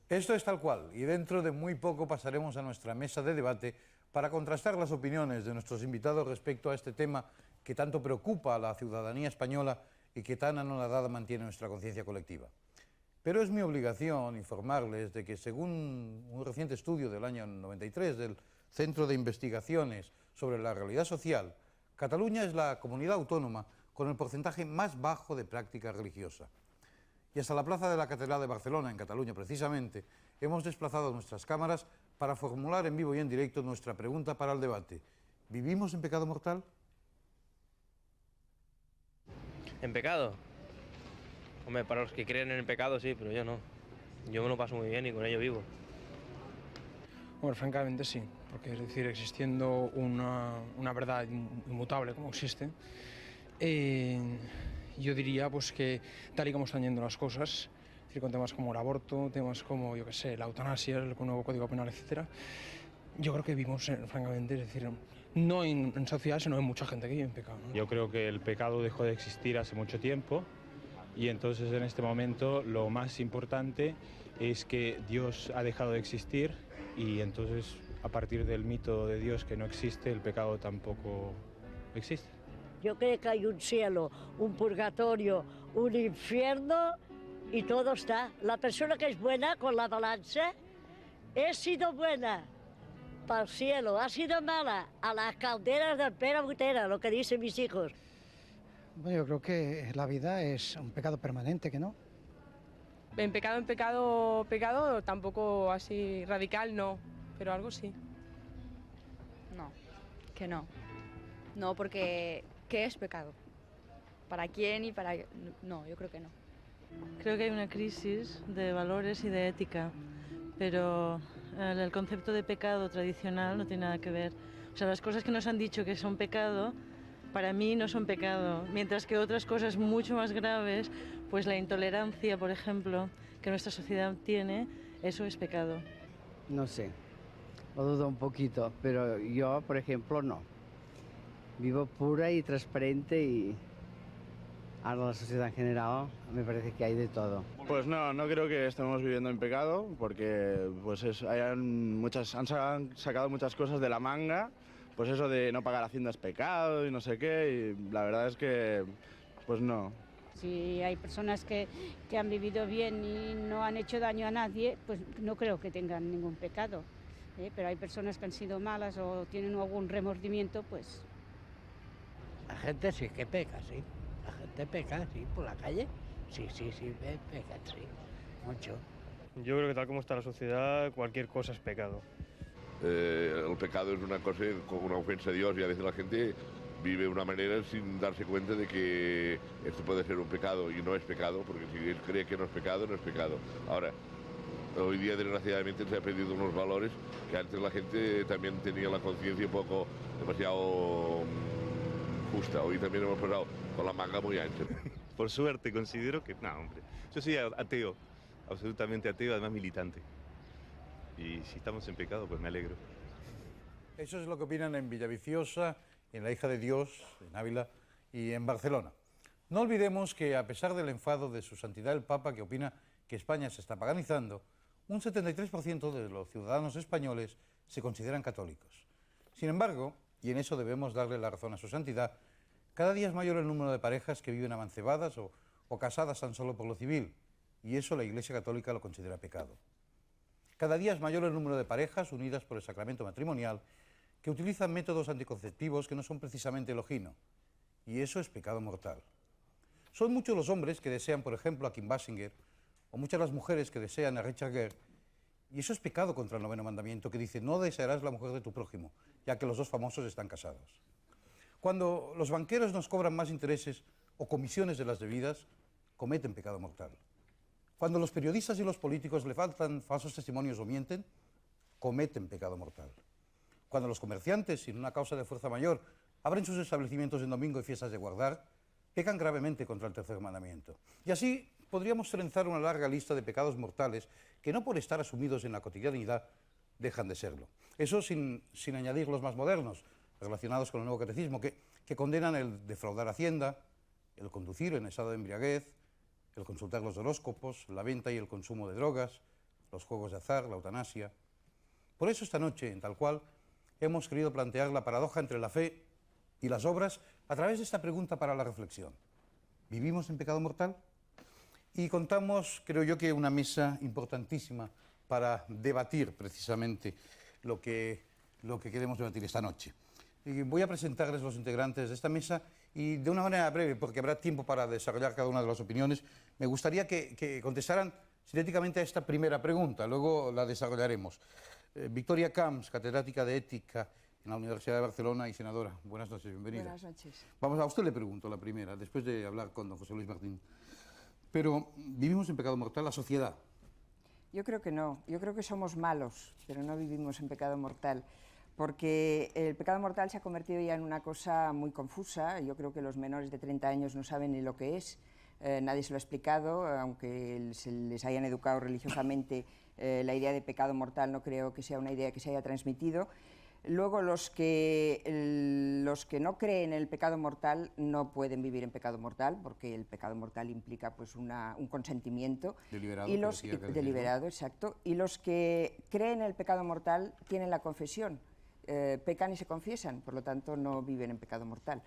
Esto es tal cual, y dentro de muy poco pasaremos a nuestra mesa de debate para contrastar las opiniones de nuestros invitados respecto a este tema que tanto preocupa a la ciudadanía española y que tan anonadada mantiene nuestra conciencia colectiva. Pero es mi obligación informarles de que, según un reciente estudio del año 93 del Centro de Investigaciones sobre la Realidad Social, Cataluña es la comunidad autónoma con el porcentaje más bajo de práctica religiosa. Y hasta la plaza de la Catedral de Barcelona, en Cataluña precisamente, hemos desplazado nuestras cámaras para formular en vivo y en directo nuestra pregunta para el debate. ¿Vivimos en pecado mortal? ¿En pecado? Hombre, para los que creen en el pecado sí, pero yo no. Yo me lo paso muy bien y con ello vivo. Bueno, francamente sí, porque es decir, existiendo una verdad inmutable como existe, yo diría pues que tal y como están yendo las cosas, Es decir, con temas como el aborto, temas como, yo qué sé, la eutanasia, el nuevo Código Penal, etc. Yo creo que vivimos, francamente, es decir, no en sociedad, sino en mucha gente que vive en pecado, ¿no? Yo creo que el pecado dejó de existir hace mucho tiempo y entonces en este momento lo más importante es que Dios ha dejado de existir y entonces a partir del mito de Dios que no existe, el pecado tampoco existe. Yo creo que hay un cielo, un purgatorio, un infierno y todo está. La persona que es buena con la balanza, he sido buena para el cielo, ha sido mala a las calderas del Pere Botera, lo que dicen mis hijos. Bueno, yo creo que la vida es un pecado permanente, ¿que no? En pecado, tampoco así radical, no, pero algo sí. No, que no. No, porque ¿qué es pecado? ¿Para quién y para...? No, yo creo que no. Creo que hay una crisis de valores y de ética, pero el concepto de pecado tradicional no tiene nada que ver. O sea, las cosas que nos han dicho que son pecado, para mí no son pecado, mientras que otras cosas mucho más graves, pues la intolerancia, por ejemplo, que nuestra sociedad tiene, eso es pecado. No sé, lo dudo un poquito, pero yo, por ejemplo, no. Vivo pura y transparente y ahora la sociedad en general me parece que hay de todo. Pues no creo que estemos viviendo en pecado, porque pues han sacado muchas cosas de la manga, pues eso de no pagar Hacienda es pecado y no sé qué, y la verdad es que pues no. Si hay personas que han vivido bien y no han hecho daño a nadie, pues no creo que tengan ningún pecado. Pero hay personas que han sido malas o tienen algún remordimiento, pues... La gente sí que peca, sí. La gente peca, sí, por la calle. Sí, peca, sí. Mucho. Yo creo que tal como está la sociedad, cualquier cosa es pecado. El pecado es una cosa, una ofensa a Dios, y a veces la gente vive de una manera sin darse cuenta de que esto puede ser un pecado y no es pecado, porque si él cree que no es pecado, no es pecado. Ahora, hoy día desgraciadamente se han perdido unos valores que antes la gente también tenía la conciencia un poco demasiado justa. Hoy también hemos pasado con la manga muy ancha. Por suerte considero que... No, hombre, yo soy ateo, absolutamente ateo, además militante. Y si estamos en pecado, pues me alegro. Eso es lo que opinan en Villaviciosa, en La Hija de Dios, en Ávila y en Barcelona. No olvidemos que, a pesar del enfado de su santidad el Papa, que opina que España se está paganizando, un 73% de los ciudadanos españoles se consideran católicos. Sin embargo, y en eso debemos darle la razón a su santidad, cada día es mayor el número de parejas que viven amancebadas o casadas tan solo por lo civil, y eso la Iglesia Católica lo considera pecado. Cada día es mayor el número de parejas unidas por el sacramento matrimonial que utilizan métodos anticonceptivos que no son precisamente el ogino, y eso es pecado mortal. Son muchos los hombres que desean, por ejemplo, a Kim Basinger, o muchas las mujeres que desean a Richard Gere, y eso es pecado contra el 9º mandamiento, que dice: no desearás la mujer de tu prójimo, ya que los dos famosos están casados. Cuando los banqueros nos cobran más intereses o comisiones de las debidas, cometen pecado mortal. Cuando los periodistas y los políticos le faltan falsos testimonios o mienten, cometen pecado mortal. Cuando los comerciantes, sin una causa de fuerza mayor, abren sus establecimientos en domingo y fiestas de guardar, pecan gravemente contra el 3er mandamiento. Y así podríamos trenzar una larga lista de pecados mortales que, no por estar asumidos en la cotidianidad, dejan de serlo. Eso sin añadir los más modernos, relacionados con el nuevo catecismo, que condenan el defraudar Hacienda, el conducir en estado de embriaguez, el consultar los horóscopos, la venta y el consumo de drogas, los juegos de azar, la eutanasia. Por eso esta noche, en Tal Cual, hemos querido plantear la paradoja entre la fe y las obras a través de esta pregunta para la reflexión. ¿Vivimos en pecado mortal? Y contamos, creo yo, que una mesa importantísima para debatir precisamente lo que queremos debatir esta noche. Y voy a presentarles los integrantes de esta mesa y de una manera breve, porque habrá tiempo para desarrollar cada una de las opiniones. Me gustaría que contestaran sintéticamente a esta primera pregunta, luego la desarrollaremos. Victoria Camps, catedrática de Ética en la Universidad de Barcelona y senadora. Buenas noches, bienvenida. Buenas noches. Vamos, a usted le pregunto la primera, después de hablar con don José Luis Martín. Pero, ¿vivimos en pecado mortal la sociedad? Yo creo que no. Yo creo que somos malos, pero no vivimos en pecado mortal. Porque el pecado mortal se ha convertido ya en una cosa muy confusa. Yo creo que los menores de 30 años no saben ni lo que es. nadie se lo ha explicado, aunque se les hayan educado religiosamente, la idea de pecado mortal no creo que sea una idea que se haya transmitido. Luego, los que no creen en el pecado mortal no pueden vivir en pecado mortal, porque el pecado mortal implica pues, un consentimiento. Deliberado. Deliberado, exacto. Y los que creen en el pecado mortal tienen la confesión, pecan y se confiesan, por lo tanto no viven en pecado mortal.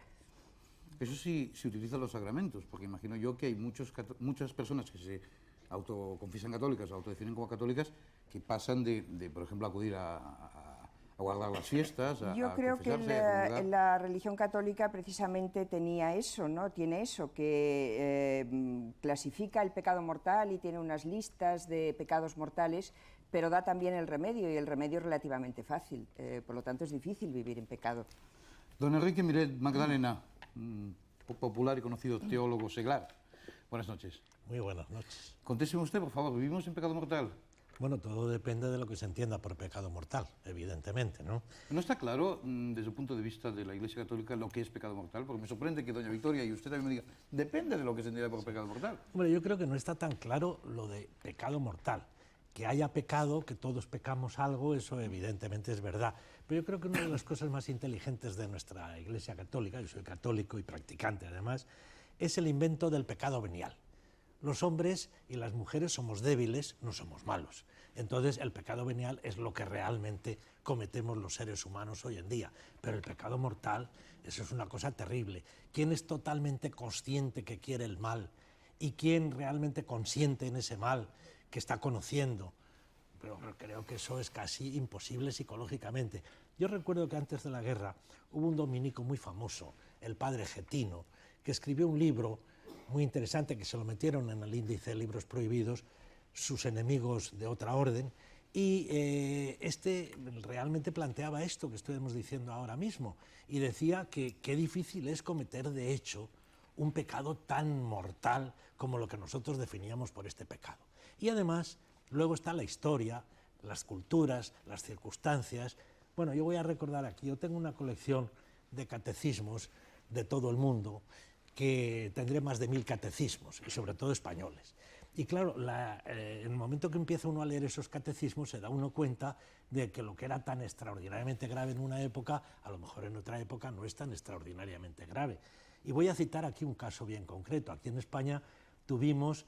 Eso sí se utilizan los sacramentos, porque imagino yo que hay muchas personas que se autoconfiesan católicas o autodefinen como católicas que pasan de por ejemplo, acudir a guardar las fiestas, yo creo que la religión católica precisamente tenía eso, ¿no? Tiene eso, que clasifica el pecado mortal y tiene unas listas de pecados mortales, pero da también el remedio, y el remedio es relativamente fácil, por lo tanto es difícil vivir en pecado. Don Enrique Miret Magdalena, popular y conocido teólogo seglar, buenas noches. Muy buenas noches. Contésteme usted, por favor, ¿vivimos en pecado mortal? Bueno, todo depende de lo que se entienda por pecado mortal, evidentemente, ¿no? ¿No está claro, desde el punto de vista de la Iglesia Católica, lo que es pecado mortal? Porque me sorprende que doña Victoria y usted también me diga, depende de lo que se entienda por pecado mortal. Hombre, yo creo que no está tan claro lo de pecado mortal. Que haya pecado, que todos pecamos algo, eso evidentemente es verdad. Pero yo creo que una de las cosas más inteligentes de nuestra Iglesia Católica, yo soy católico y practicante además, es el invento del pecado venial. Los hombres y las mujeres somos débiles, no somos malos. Entonces el pecado venial es lo que realmente cometemos los seres humanos hoy en día. Pero el pecado mortal, eso es una cosa terrible. ¿Quién es totalmente consciente que quiere el mal? ¿Y quién realmente consiente en ese mal que está conociendo? Pero creo que eso es casi imposible psicológicamente. Yo recuerdo que antes de la guerra hubo un dominico muy famoso, el padre Getino, que escribió un libro muy interesante que se lo metieron en el índice de libros prohibidos, sus enemigos de otra orden, y este realmente planteaba esto que estuvimos diciendo ahora mismo, y decía que qué difícil es cometer de hecho un pecado tan mortal como lo que nosotros definíamos por este pecado. Y además, luego está la historia, las culturas, las circunstancias. Bueno, yo voy a recordar aquí, yo tengo una colección de catecismos de todo el mundo, que tendré más de 1000 catecismos, y sobre todo españoles. Y claro, en el momento que empieza uno a leer esos catecismos, se da uno cuenta de que lo que era tan extraordinariamente grave en una época, a lo mejor en otra época no es tan extraordinariamente grave. Y voy a citar aquí un caso bien concreto. Aquí en España tuvimos,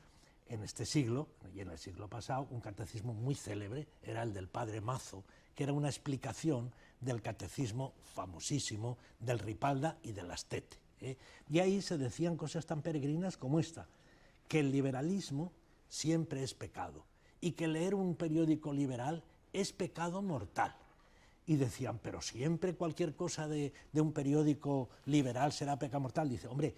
en este siglo, y en el siglo pasado, un catecismo muy célebre, era el del padre Mazo, que era una explicación del catecismo famosísimo del Ripalda y del Astete. Y ahí se decían cosas tan peregrinas como esta, que el liberalismo siempre es pecado y que leer un periódico liberal es pecado mortal. Y decían, pero siempre cualquier cosa de un periódico liberal será pecado mortal. Dice, hombre,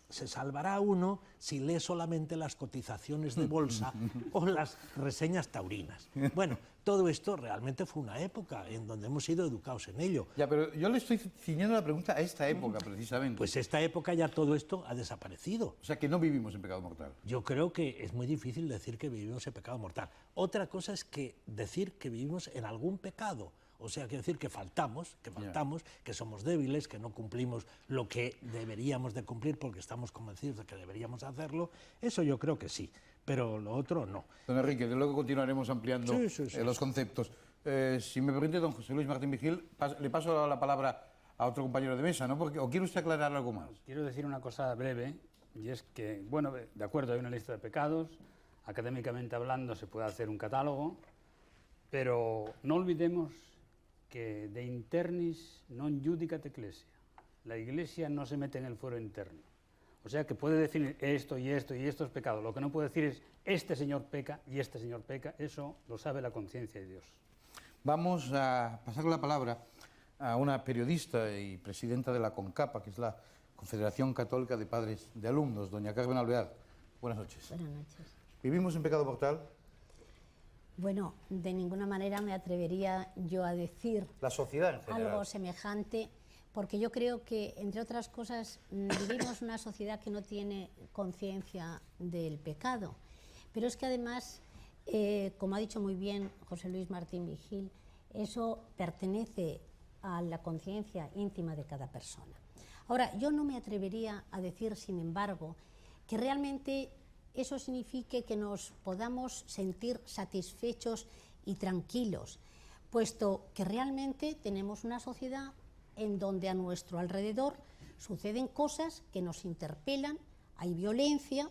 se salvará uno si lee solamente las cotizaciones de bolsa o las reseñas taurinas. Bueno, todo esto realmente fue una época en donde hemos sido educados en ello. Ya, pero yo le estoy ciñendo la pregunta a esta época, precisamente. Pues esta época ya todo esto ha desaparecido. O sea, que no vivimos en pecado mortal. Yo creo que es muy difícil decir que vivimos en pecado mortal. Otra cosa es que decir que vivimos en algún pecado. O sea, quiere decir que faltamos, que somos débiles, que no cumplimos lo que deberíamos de cumplir porque estamos convencidos de que deberíamos hacerlo. Eso yo creo que sí, pero lo otro no. Don Enrique, luego continuaremos ampliando los conceptos. Si me permite, don José Luis Martín Vigil, le paso la palabra a otro compañero de mesa, ¿no? Porque, ¿o quiere usted aclarar algo más? Quiero decir una cosa breve, y es que, bueno, de acuerdo, hay una lista de pecados, académicamente hablando se puede hacer un catálogo, pero no olvidemos que de internis non judicat ecclesia. La Iglesia no se mete en el fuero interno. O sea que puede definir esto y esto y esto es pecado. Lo que no puede decir es este señor peca y este señor peca. Eso lo sabe la conciencia de Dios. Vamos a pasar la palabra a una periodista y presidenta de la CONCAPA, que es la Confederación Católica de Padres de Alumnos, doña Carmen Alvear. Buenas noches. Buenas noches. ¿Vivimos en pecado mortal? Bueno, de ninguna manera me atrevería yo a decir la sociedad en general, algo semejante, porque yo creo que, entre otras cosas, vivimos una sociedad que no tiene conciencia del pecado. Pero es que además, como ha dicho muy bien José Luis Martín Vigil, eso pertenece a la conciencia íntima de cada persona. Ahora, yo no me atrevería a decir, sin embargo, que realmente eso signifique que nos podamos sentir satisfechos y tranquilos, puesto que realmente tenemos una sociedad en donde a nuestro alrededor suceden cosas que nos interpelan, hay violencia,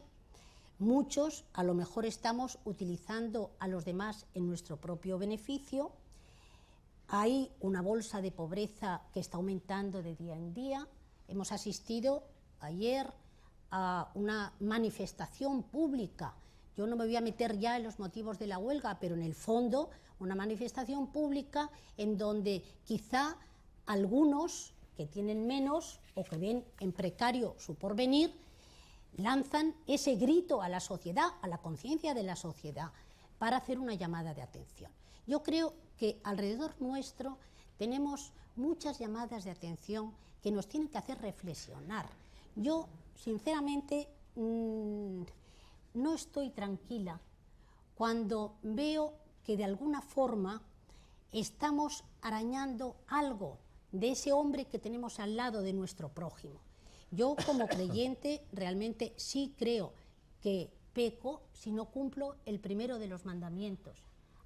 muchos a lo mejor estamos utilizando a los demás en nuestro propio beneficio, hay una bolsa de pobreza que está aumentando de día en día, hemos asistido ayer a una manifestación pública, yo no me voy a meter ya en los motivos de la huelga, pero en el fondo una manifestación pública en donde quizá algunos que tienen menos o que ven en precario su porvenir, lanzan ese grito a la sociedad, a la conciencia de la sociedad, para hacer una llamada de atención. Yo creo que alrededor nuestro tenemos muchas llamadas de atención que nos tienen que hacer reflexionar. Yo, sinceramente, no estoy tranquila cuando veo que de alguna forma estamos arañando algo de ese hombre que tenemos al lado de nuestro prójimo. Yo, como creyente, realmente sí creo que peco si no cumplo el primero de los mandamientos: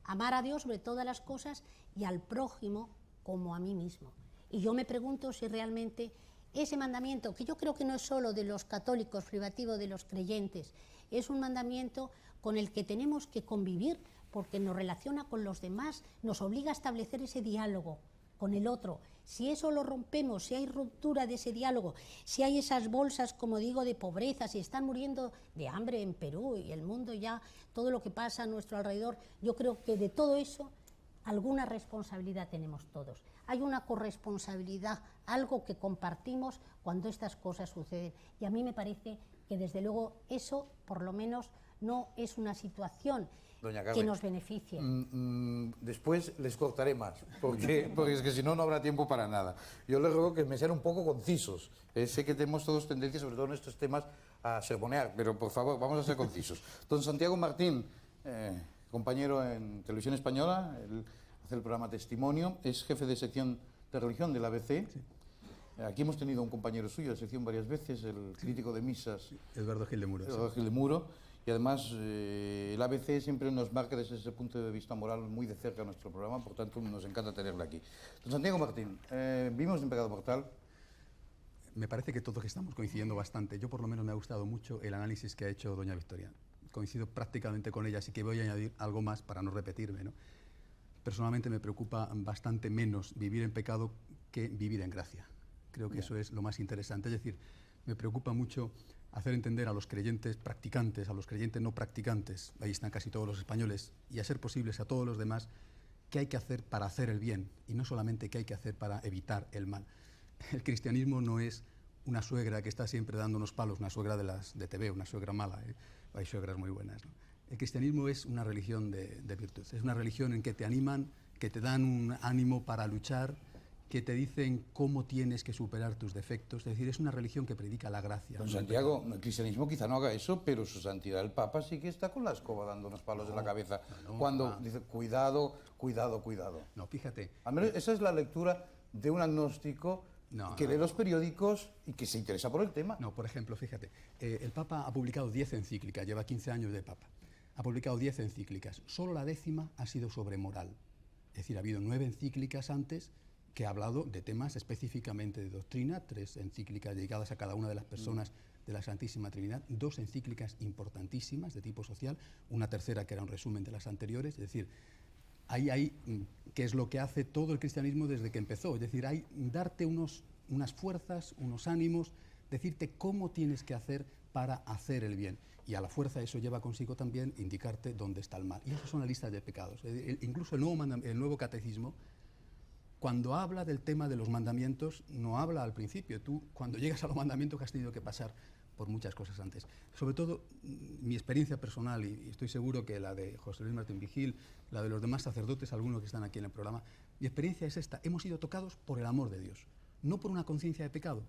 amar a Dios sobre todas las cosas y al prójimo como a mí mismo. Y yo me pregunto si realmente ese mandamiento, que yo creo que no es solo de los católicos, privativo de los creyentes, es un mandamiento con el que tenemos que convivir, porque nos relaciona con los demás, nos obliga a establecer ese diálogo con el otro. Si eso lo rompemos, si hay ruptura de ese diálogo, si hay esas bolsas, como digo, de pobreza, si están muriendo de hambre en Perú y el mundo ya, todo lo que pasa a nuestro alrededor, yo creo que de todo eso alguna responsabilidad tenemos todos. Hay una corresponsabilidad, algo que compartimos cuando estas cosas suceden. Y a mí me parece que desde luego eso, por lo menos, no es una situación que nos beneficie. Después les cortaré más, porque es que si no, no habrá tiempo para nada. Yo les ruego que me sean un poco concisos. Sé que tenemos todos tendencia, sobre todo en estos temas, a sermonear, pero por favor, vamos a ser concisos. Don Santiago Martín, compañero en Televisión Española, él hace el programa Testimonio, es jefe de sección de religión del ABC. Sí. Aquí hemos tenido un compañero suyo de sección varias veces, el crítico de misas, Eduardo Gil de Muro. Eduardo Gil de Muro. Y además el ABC siempre nos marca desde ese punto de vista moral muy de cerca nuestro programa, por tanto nos encanta tenerle aquí. Don Santiago Martín, vimos en Pecado Mortal. Me parece que todos estamos coincidiendo bastante. Yo por lo menos me ha gustado mucho el análisis que ha hecho doña Victoria. Coincido prácticamente con ella, así que voy a añadir algo más para no repetirme, ¿no? Personalmente me preocupa bastante menos vivir en pecado que vivir en gracia. Creo que eso es lo más interesante. Es decir, me preocupa mucho hacer entender a los creyentes practicantes, a los creyentes no practicantes, ahí están casi todos los españoles, y a ser posibles a todos los demás, qué hay que hacer para hacer el bien, y no solamente qué hay que hacer para evitar el mal. El cristianismo no es una suegra que está siempre dándonos palos, una suegra de las de TV, una suegra mala, hay suegras muy buenas, ¿no? El cristianismo es una religión de virtud, es una religión en que te animan, que te dan un ánimo para luchar, que te dicen cómo tienes que superar tus defectos. Es decir, es una religión que predica la gracia. Don Santiago, el cristianismo quizá no haga eso, pero su santidad el Papa sí que está con la escoba dándonos palos en la cabeza, cuando dice cuidado, cuidado, cuidado. No, fíjate. Al menos esa es la lectura de un agnóstico que lee los periódicos y que se interesa por el tema. No, por ejemplo, fíjate, el Papa ha publicado 10 encíclicas, lleva 15 años de Papa. Ha publicado 10 encíclicas, solo la 10ª ha sido sobre moral. Es decir, ha habido 9 encíclicas antes que ha hablado de temas específicamente de doctrina, 3 encíclicas dedicadas a cada una de las personas de la Santísima Trinidad, 2 encíclicas importantísimas de tipo social, una tercera que era un resumen de las anteriores. Es decir, ahí que es lo que hace todo el cristianismo desde que empezó. Es decir, hay darte unas fuerzas, unos ánimos, decirte cómo tienes que hacer para hacer el bien. Y a la fuerza eso lleva consigo también indicarte dónde está el mal. Y esas son las listas de pecados. Incluso el nuevo catecismo, cuando habla del tema de los mandamientos, no habla al principio. Tú, cuando llegas a los mandamientos, has tenido que pasar por muchas cosas antes. Sobre todo, mi experiencia personal, y estoy seguro que la de José Luis Martín Vigil, la de los demás sacerdotes, algunos que están aquí en el programa, mi experiencia es esta. Hemos sido tocados por el amor de Dios, no por una conciencia de pecado.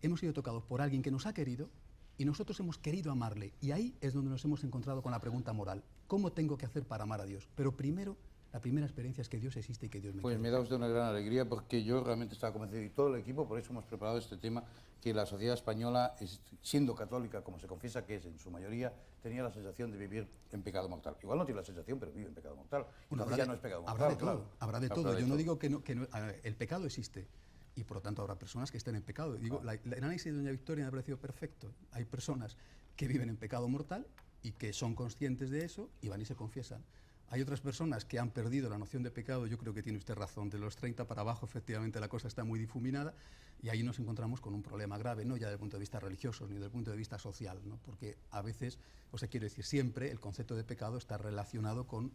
Hemos sido tocados por alguien que nos ha querido y nosotros hemos querido amarle. Y ahí es donde nos hemos encontrado con la pregunta moral. ¿Cómo tengo que hacer para amar a Dios? Pero primero, La primera experiencia es que Dios existe y que Dios me Pues quiere. me da usted una gran alegría porque yo realmente estaba convencido y todo el equipo, por eso hemos preparado este tema, que la sociedad española, siendo católica, como se confiesa que es en su mayoría, tenía la sensación de vivir en pecado mortal. Igual no tiene la sensación, pero vive en pecado mortal. Bueno, Entonces ya no es pecado mortal. habrá de todo, claro. habrá de todo. Yo no digo que a ver, el pecado existe y por lo tanto habrá personas que estén en pecado. Digo, el análisis de doña Victoria me ha parecido perfecto. Hay personas que viven en pecado mortal y que son conscientes de eso y van y se confiesan. Hay otras personas que han perdido la noción de pecado, yo creo que tiene usted razón, de los 30 para abajo efectivamente la cosa está muy difuminada y ahí nos encontramos con un problema grave, no ya desde el punto de vista religioso ni desde el punto de vista social, ¿no? Porque a veces, o sea, quiero decir, siempre el concepto de pecado está relacionado con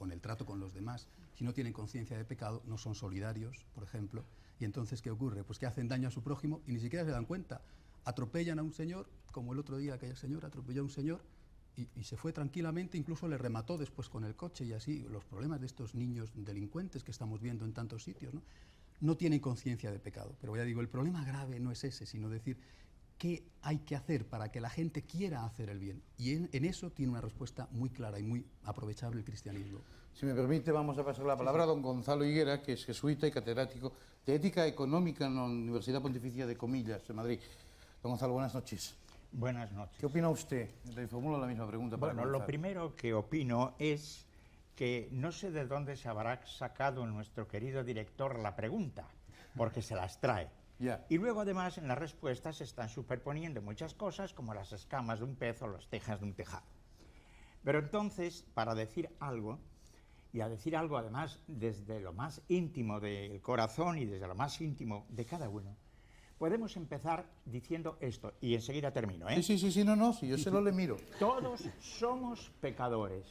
el trato con los demás. Si no tienen conciencia de pecado, no son solidarios, por ejemplo, y entonces, ¿qué ocurre? Pues que hacen daño a su prójimo y ni siquiera se dan cuenta. Atropellan a un señor, como el otro día aquella señora atropelló a un señor, y se fue tranquilamente, incluso le remató después con el coche y así. Los problemas de estos niños delincuentes que estamos viendo en tantos sitios, ¿no? No tienen conciencia de pecado. Pero ya digo, el problema grave no es ese, sino decir qué hay que hacer para que la gente quiera hacer el bien. Y en eso tiene una respuesta muy clara y muy aprovechable el cristianismo. Si me permite, vamos a pasar la palabra a don Gonzalo Higuera, que es jesuita y catedrático de Ética Económica en la Universidad Pontificia de Comillas, en Madrid. Don Gonzalo, buenas noches. Buenas noches. ¿Qué opina usted? Le formulo la misma pregunta para Bueno, lo primero que opino es que no sé de dónde se habrá sacado nuestro querido director la pregunta, porque se las trae. Ya. Y luego, además, en las respuestas se están superponiendo muchas cosas, como las escamas de un pez o las tejas de un tejado. Pero entonces, para decir algo, y a decir algo, además, desde lo más íntimo del corazón y desde lo más íntimo de cada uno, podemos empezar diciendo esto, y enseguida termino, ¿eh? Sí, sí, yo se lo le miro. Todos somos pecadores.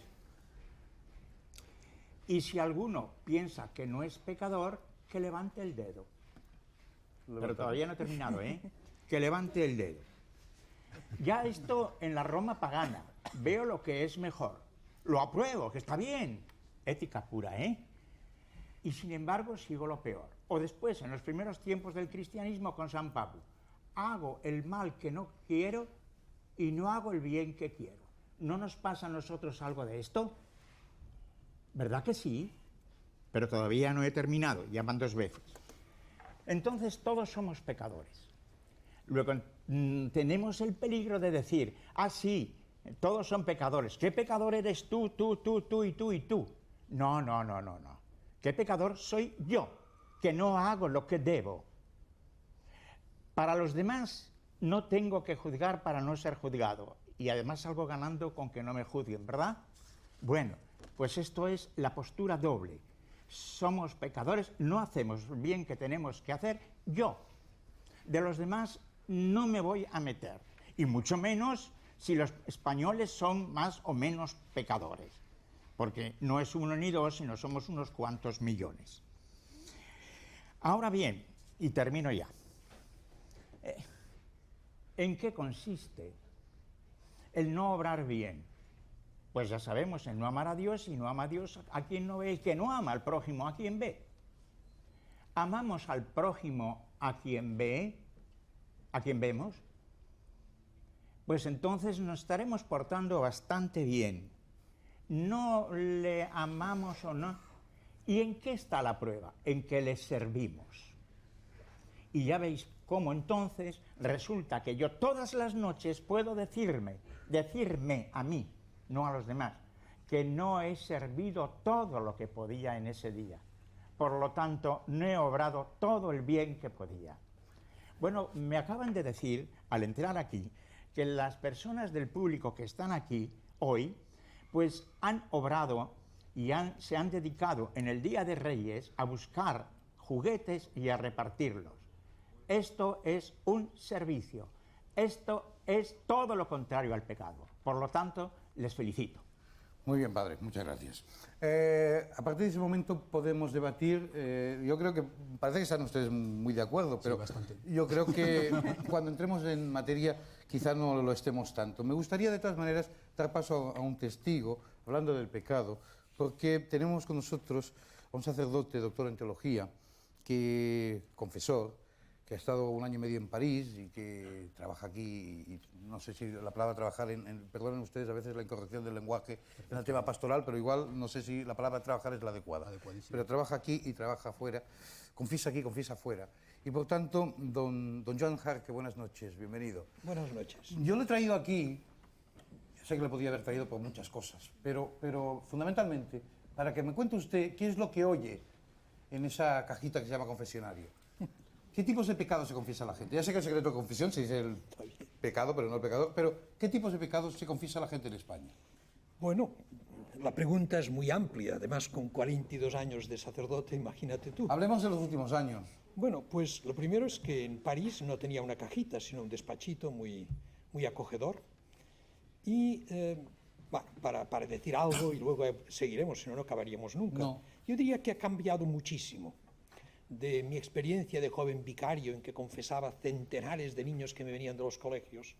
Y si alguno piensa que no es pecador, que levante el dedo. Pero todavía no he terminado, ¿eh? Que levante el dedo. Ya esto en la Roma pagana, veo lo que es mejor. Lo apruebo, que está bien. Ética pura, ¿eh? Y sin embargo sigo lo peor. O después, en los primeros tiempos del cristianismo con San Pablo, hago el mal que no quiero y no hago el bien que quiero. ¿No nos pasa a nosotros algo de esto? ¿Verdad que sí? Pero todavía no he terminado, ya van 2 veces. Entonces todos somos pecadores. Luego tenemos el peligro de decir, ah, sí, todos son pecadores. ¿Qué pecador eres tú, tú, tú, tú y tú y tú? No, no, no, no, no. ¿Qué pecador soy yo, que no hago lo que debo? Para los demás no tengo que juzgar para no ser juzgado. Y además salgo ganando con que no me juzguen, ¿verdad? Bueno, pues esto es la postura doble. Somos pecadores, no hacemos el bien que tenemos que hacer yo. De los demás no me voy a meter. Y mucho menos si los españoles son más o menos pecadores. Porque no es 1 ni 2, sino somos unos cuantos millones. Ahora bien, y termino ya. ¿En qué consiste el no obrar bien? Pues ya sabemos, el no amar a Dios, y no ama a Dios a quien no ve, el que no ama al prójimo a quien ve. ¿Amamos al prójimo a quien ve, a quien vemos? Pues entonces nos estaremos portando bastante bien. No le amamos o no. ¿Y en qué está la prueba? En que le servimos. Y ya veis cómo entonces resulta que yo todas las noches puedo decirme a mí, no a los demás, que no he servido todo lo que podía en ese día. Por lo tanto, no he obrado todo el bien que podía. Bueno, me acaban de decir, al entrar aquí, que las personas del público que están aquí hoy, pues han obrado y se han dedicado en el Día de Reyes a buscar juguetes y a repartirlos. Esto es un servicio. Esto es todo lo contrario al pecado. Por lo tanto, les felicito. Muy bien, padre, muchas gracias. A partir de ese momento podemos debatir. Yo creo que parece que están ustedes muy de acuerdo, pero sí, bastante. Yo creo que cuando entremos en materia quizá no lo estemos tanto. Me gustaría de todas maneras dar paso a un testigo, hablando del pecado, porque tenemos con nosotros a un sacerdote, doctor en teología, confesor, que ha estado 1 año y medio en París y que trabaja aquí, y no sé si la palabra trabajar, perdonen ustedes a veces la incorrección del lenguaje en el tema pastoral, pero igual no sé si la palabra trabajar es la adecuada. Pero trabaja aquí y trabaja afuera, confiesa aquí, confiesa afuera. Y por tanto, don Joan Jarque, buenas noches, bienvenido. Buenas noches. Yo le he traído aquí, sé que le podía haber traído por muchas cosas, pero fundamentalmente para que me cuente usted qué es lo que oye en esa cajita que se llama confesionario. ¿Qué tipos de pecados se confiesa a la gente? Ya sé que el secreto de confesión se dice el pecado, pero no el pecador, pero ¿qué tipos de pecados se confiesa a la gente en España? Bueno, la pregunta es muy amplia, además con 42 años de sacerdote, imagínate tú. Hablemos de los últimos años. Bueno, pues lo primero es que en París no tenía una cajita, sino un despachito muy acogedor. Y, bueno, para decir algo y luego seguiremos, si no, no acabaríamos nunca. No. Yo diría que ha cambiado muchísimo. De mi experiencia de joven vicario en que confesaba centenares de niños que me venían de los colegios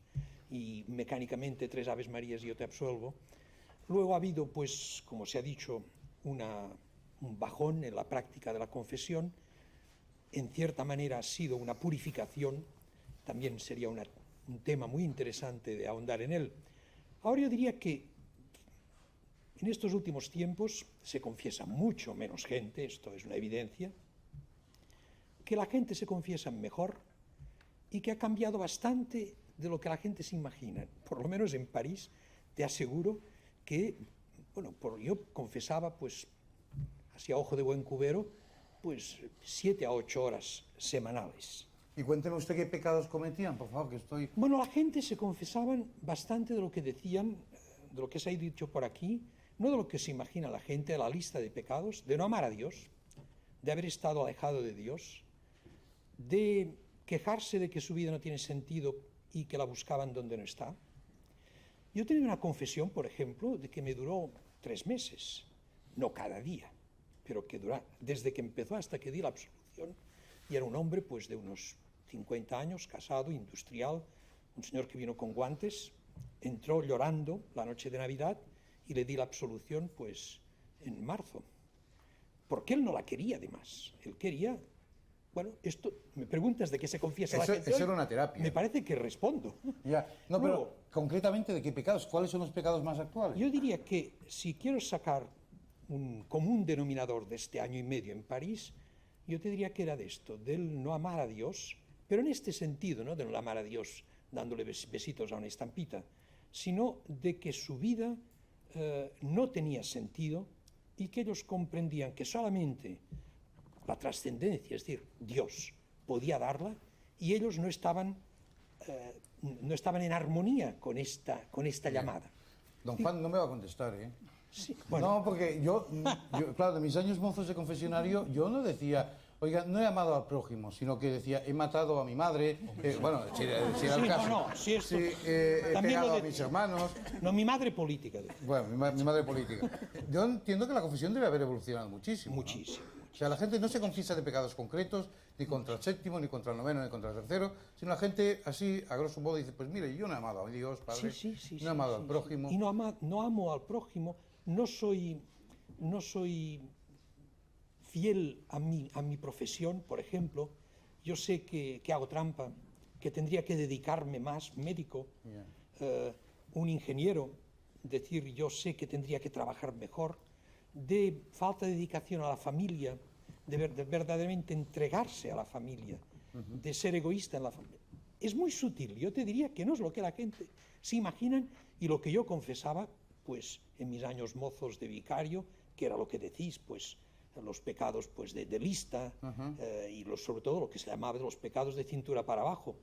y mecánicamente 3 Aves Marías y yo te absuelvo. Luego ha habido, pues, como se ha dicho, un bajón en la práctica de la confesión. En cierta manera ha sido una purificación, también sería un tema muy interesante de ahondar en él. Ahora yo diría que en estos últimos tiempos se confiesa mucho menos gente, esto es una evidencia, que la gente se confiesa mejor y que ha cambiado bastante de lo que la gente se imagina. Por lo menos en París te aseguro que, bueno, yo confesaba, pues, así a ojo de buen cubero, pues 7 a 8 horas semanales. Y cuénteme usted qué pecados cometían, por favor, que estoy... Bueno, la gente se confesaban bastante de lo que decían, de lo que se ha dicho por aquí, no de lo que se imagina la gente, de la lista de pecados, de no amar a Dios, de haber estado alejado de Dios, de quejarse de que su vida no tiene sentido y que la buscaban donde no está. Yo tenía una confesión, por ejemplo, de que me duró 3 meses, no cada día, pero que duró desde que empezó hasta que di la absolución. Y era un hombre, pues, de unos 50 años, casado, industrial, un señor que vino con guantes, entró llorando la noche de Navidad y le di la absolución, pues, en marzo. Porque él no la quería, además. Él quería... Bueno, esto, me preguntas de qué se confiesa la gente. Eso era una terapia. Me parece que respondo. Ya. No, pero concretamente, ¿de qué pecados? ¿Cuáles son los pecados más actuales? Yo diría que si quiero sacar un común denominador de este año y medio en París, yo te diría que era de esto, del no amar a Dios, pero en este sentido, no de no amar a Dios dándole besitos a una estampita, sino de que su vida no tenía sentido y que ellos comprendían que solamente la trascendencia, es decir, Dios, podía darla, y ellos no estaban en armonía con esta llamada. Don Juan no me va a contestar, ¿eh? Sí, bueno. No, porque yo, claro, de mis años mozos de confesionario, yo no decía, oiga, no he amado al prójimo, sino que decía, he matado a mi madre, bueno, si era el caso. He pegado a mis hermanos. No, mi madre política. Bueno, mi madre política. Yo entiendo que la confesión debe haber evolucionado muchísimo. Muchísimo. ¿No? O sea, la gente no se confiesa de pecados concretos, ni contra el séptimo, ni contra el noveno, ni contra el tercero, sino la gente así, a grosso modo, dice, pues mire, yo no he amado a Dios, Padre, no he amado al prójimo. Y no amo al prójimo, no soy fiel a mi profesión, por ejemplo. Yo sé que hago trampa, que tendría que dedicarme más, médico, un ingeniero, decir, yo sé que tendría que trabajar mejor, de falta de dedicación a la familia, de verdaderamente entregarse a la familia, de ser egoísta en la familia. Es muy sutil, yo te diría que no es lo que la gente se imagina y lo que yo confesaba, pues, en mis años mozos de vicario, que era lo que decís, pues, los pecados, pues, de lista, y sobre todo lo que se llamaba los pecados de cintura para abajo.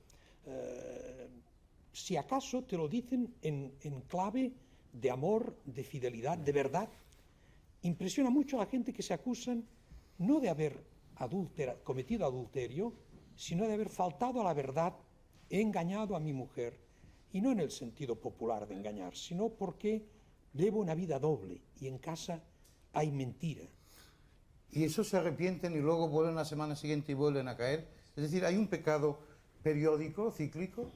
Si acaso te lo dicen en clave de amor, de fidelidad, de verdad. Impresiona mucho a la gente que se acusan no de haber cometido adulterio, sino de haber faltado a la verdad, he engañado a mi mujer, y no en el sentido popular de engañar, sino porque llevo una vida doble y en casa hay mentira. ¿Y eso se arrepienten y luego vuelven la semana siguiente y vuelven a caer? Es decir, ¿hay un pecado periódico, cíclico?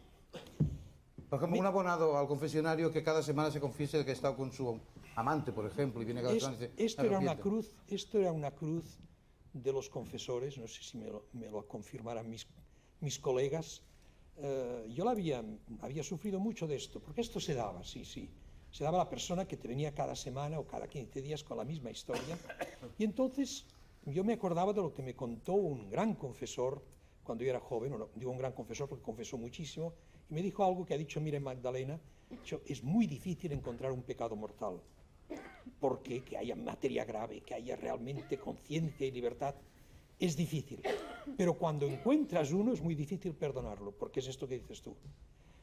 Por ejemplo, un abonado al confesionario que cada semana se confiese de que ha estado con su amante, por ejemplo, y viene cada semana y dice, esto era una cruz de los confesores, no sé si me lo confirmarán mis colegas, yo había sufrido mucho de esto, porque esto se daba, sí. Se daba a la persona que te venía cada semana o cada 15 días con la misma historia. Y entonces yo me acordaba de lo que me contó un gran confesor cuando yo era joven, digo un gran confesor porque confesó muchísimo, y me dijo algo que ha dicho Miriam Magdalena: es muy difícil encontrar un pecado mortal, porque que haya materia grave, que haya realmente conciencia y libertad, es difícil. Pero cuando encuentras uno es muy difícil perdonarlo, porque es esto que dices tú.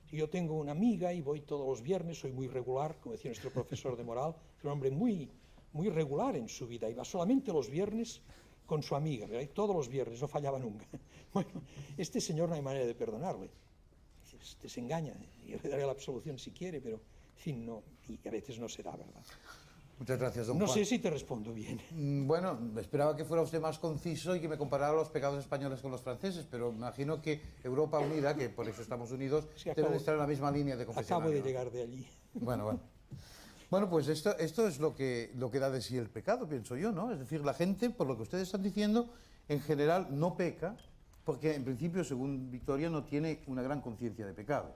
Si yo tengo una amiga y voy todos los viernes, soy muy regular, como decía nuestro profesor de moral, es un hombre muy regular en su vida, y va solamente los viernes con su amiga, ¿verdad? Y todos los viernes, no fallaba nunca. Bueno, este señor no hay manera de perdonarle. Se engaña, yo le daré la absolución si quiere, pero, en fin, no, y a veces no se da, ¿verdad? Muchas gracias, don No Juan. sé si te respondo bien. Bueno, esperaba que fuera usted más conciso y que me comparara los pecados españoles con los franceses, pero imagino que Europa Unida, que por eso estamos unidos, debe estar en la misma línea de confesionario. Acabo de llegar de allí. Bueno. Bueno, pues esto es lo que da de sí el pecado, pienso yo, ¿no? Es decir, la gente, por lo que ustedes están diciendo, en general no peca, porque en principio, según Victoria, no tiene una gran conciencia de pecado.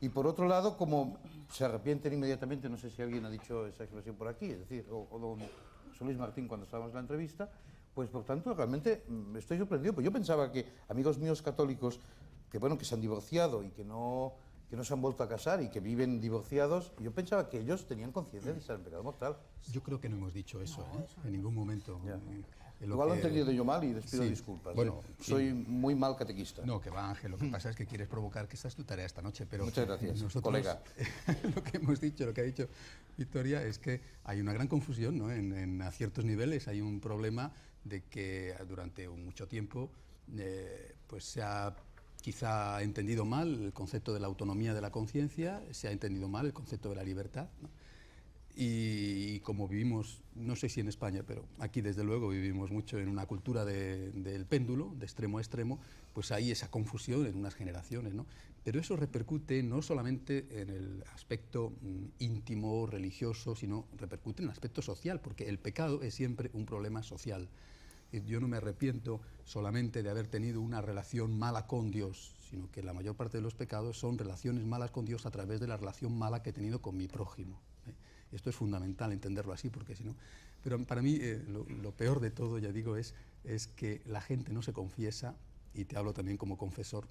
Y por otro lado, como se arrepienten inmediatamente, no sé si alguien ha dicho esa expresión por aquí, es decir, o don José Luis Martín cuando estábamos en la entrevista, pues por tanto realmente estoy sorprendido, pues yo pensaba que amigos míos católicos que se han divorciado y que no se han vuelto a casar y que viven divorciados, yo pensaba que ellos tenían conciencia de estar en pecado mortal. Yo creo que no hemos dicho eso, en ningún momento. Igual lo he entendido yo mal y les pido disculpas. Bueno, soy muy mal catequista. No, que va, Ángel, lo que pasa es que quieres provocar, que esta es tu tarea esta noche, pero... Muchas gracias, nosotros, colega. Lo que hemos dicho, lo que ha dicho Victoria, es que hay una gran confusión, ¿no? A ciertos niveles hay un problema de que durante mucho tiempo pues se ha quizá entendido mal el concepto de la autonomía de la conciencia, se ha entendido mal el concepto de la libertad, ¿no? Y como vivimos, no sé si en España, pero aquí desde luego vivimos mucho en una cultura del péndulo, de extremo a extremo, pues hay esa confusión en unas generaciones, ¿no? Pero eso repercute no solamente en el aspecto íntimo, religioso, sino repercute en el aspecto social, porque el pecado es siempre un problema social. Yo no me arrepiento solamente de haber tenido una relación mala con Dios, sino que la mayor parte de los pecados son relaciones malas con Dios a través de la relación mala que he tenido con mi prójimo. Esto es fundamental entenderlo así, porque si no... Pero para mí lo peor de todo, ya digo, es que la gente no se confiesa, y te hablo también como confesor,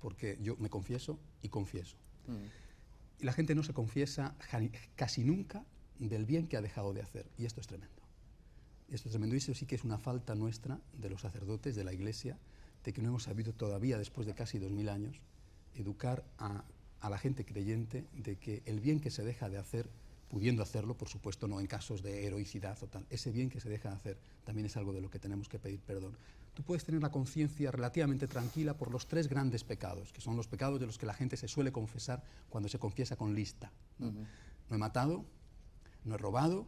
porque yo me confieso y confieso. Y la gente no se confiesa casi nunca del bien que ha dejado de hacer, y esto es tremendo. Esto es tremendo, y eso sí que es una falta nuestra, de los sacerdotes, de la Iglesia, de que no hemos sabido todavía, después de casi 2000 años, educar a la gente creyente de que el bien que se deja de hacer, pudiendo hacerlo, por supuesto, no en casos de heroicidad o tal, ese bien que se deja de hacer también es algo de lo que tenemos que pedir perdón. Tú puedes tener la conciencia relativamente tranquila por los 3 grandes pecados, que son los pecados de los que la gente se suele confesar cuando se confiesa con lista, ¿no? No he matado, no he robado,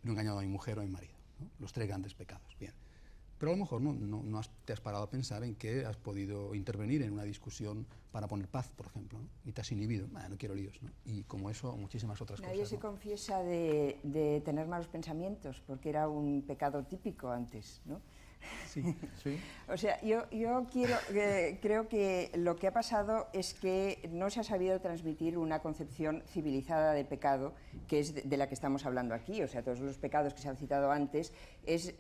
no he engañado a mi mujer o a mi marido, ¿no? Los 3 grandes pecados, bien. Pero a lo mejor no te has parado a pensar en que has podido intervenir en una discusión para poner paz, por ejemplo, ¿no? Y te has inhibido, no quiero líos, ¿no? Y como eso, muchísimas otras cosas. Nadie se confiesa de tener malos pensamientos, porque era un pecado típico antes, ¿no? Sí. O sea, yo creo que lo que ha pasado es que no se ha sabido transmitir una concepción civilizada de pecado, que es de la que estamos hablando aquí. O sea, todos los pecados que se han citado antes es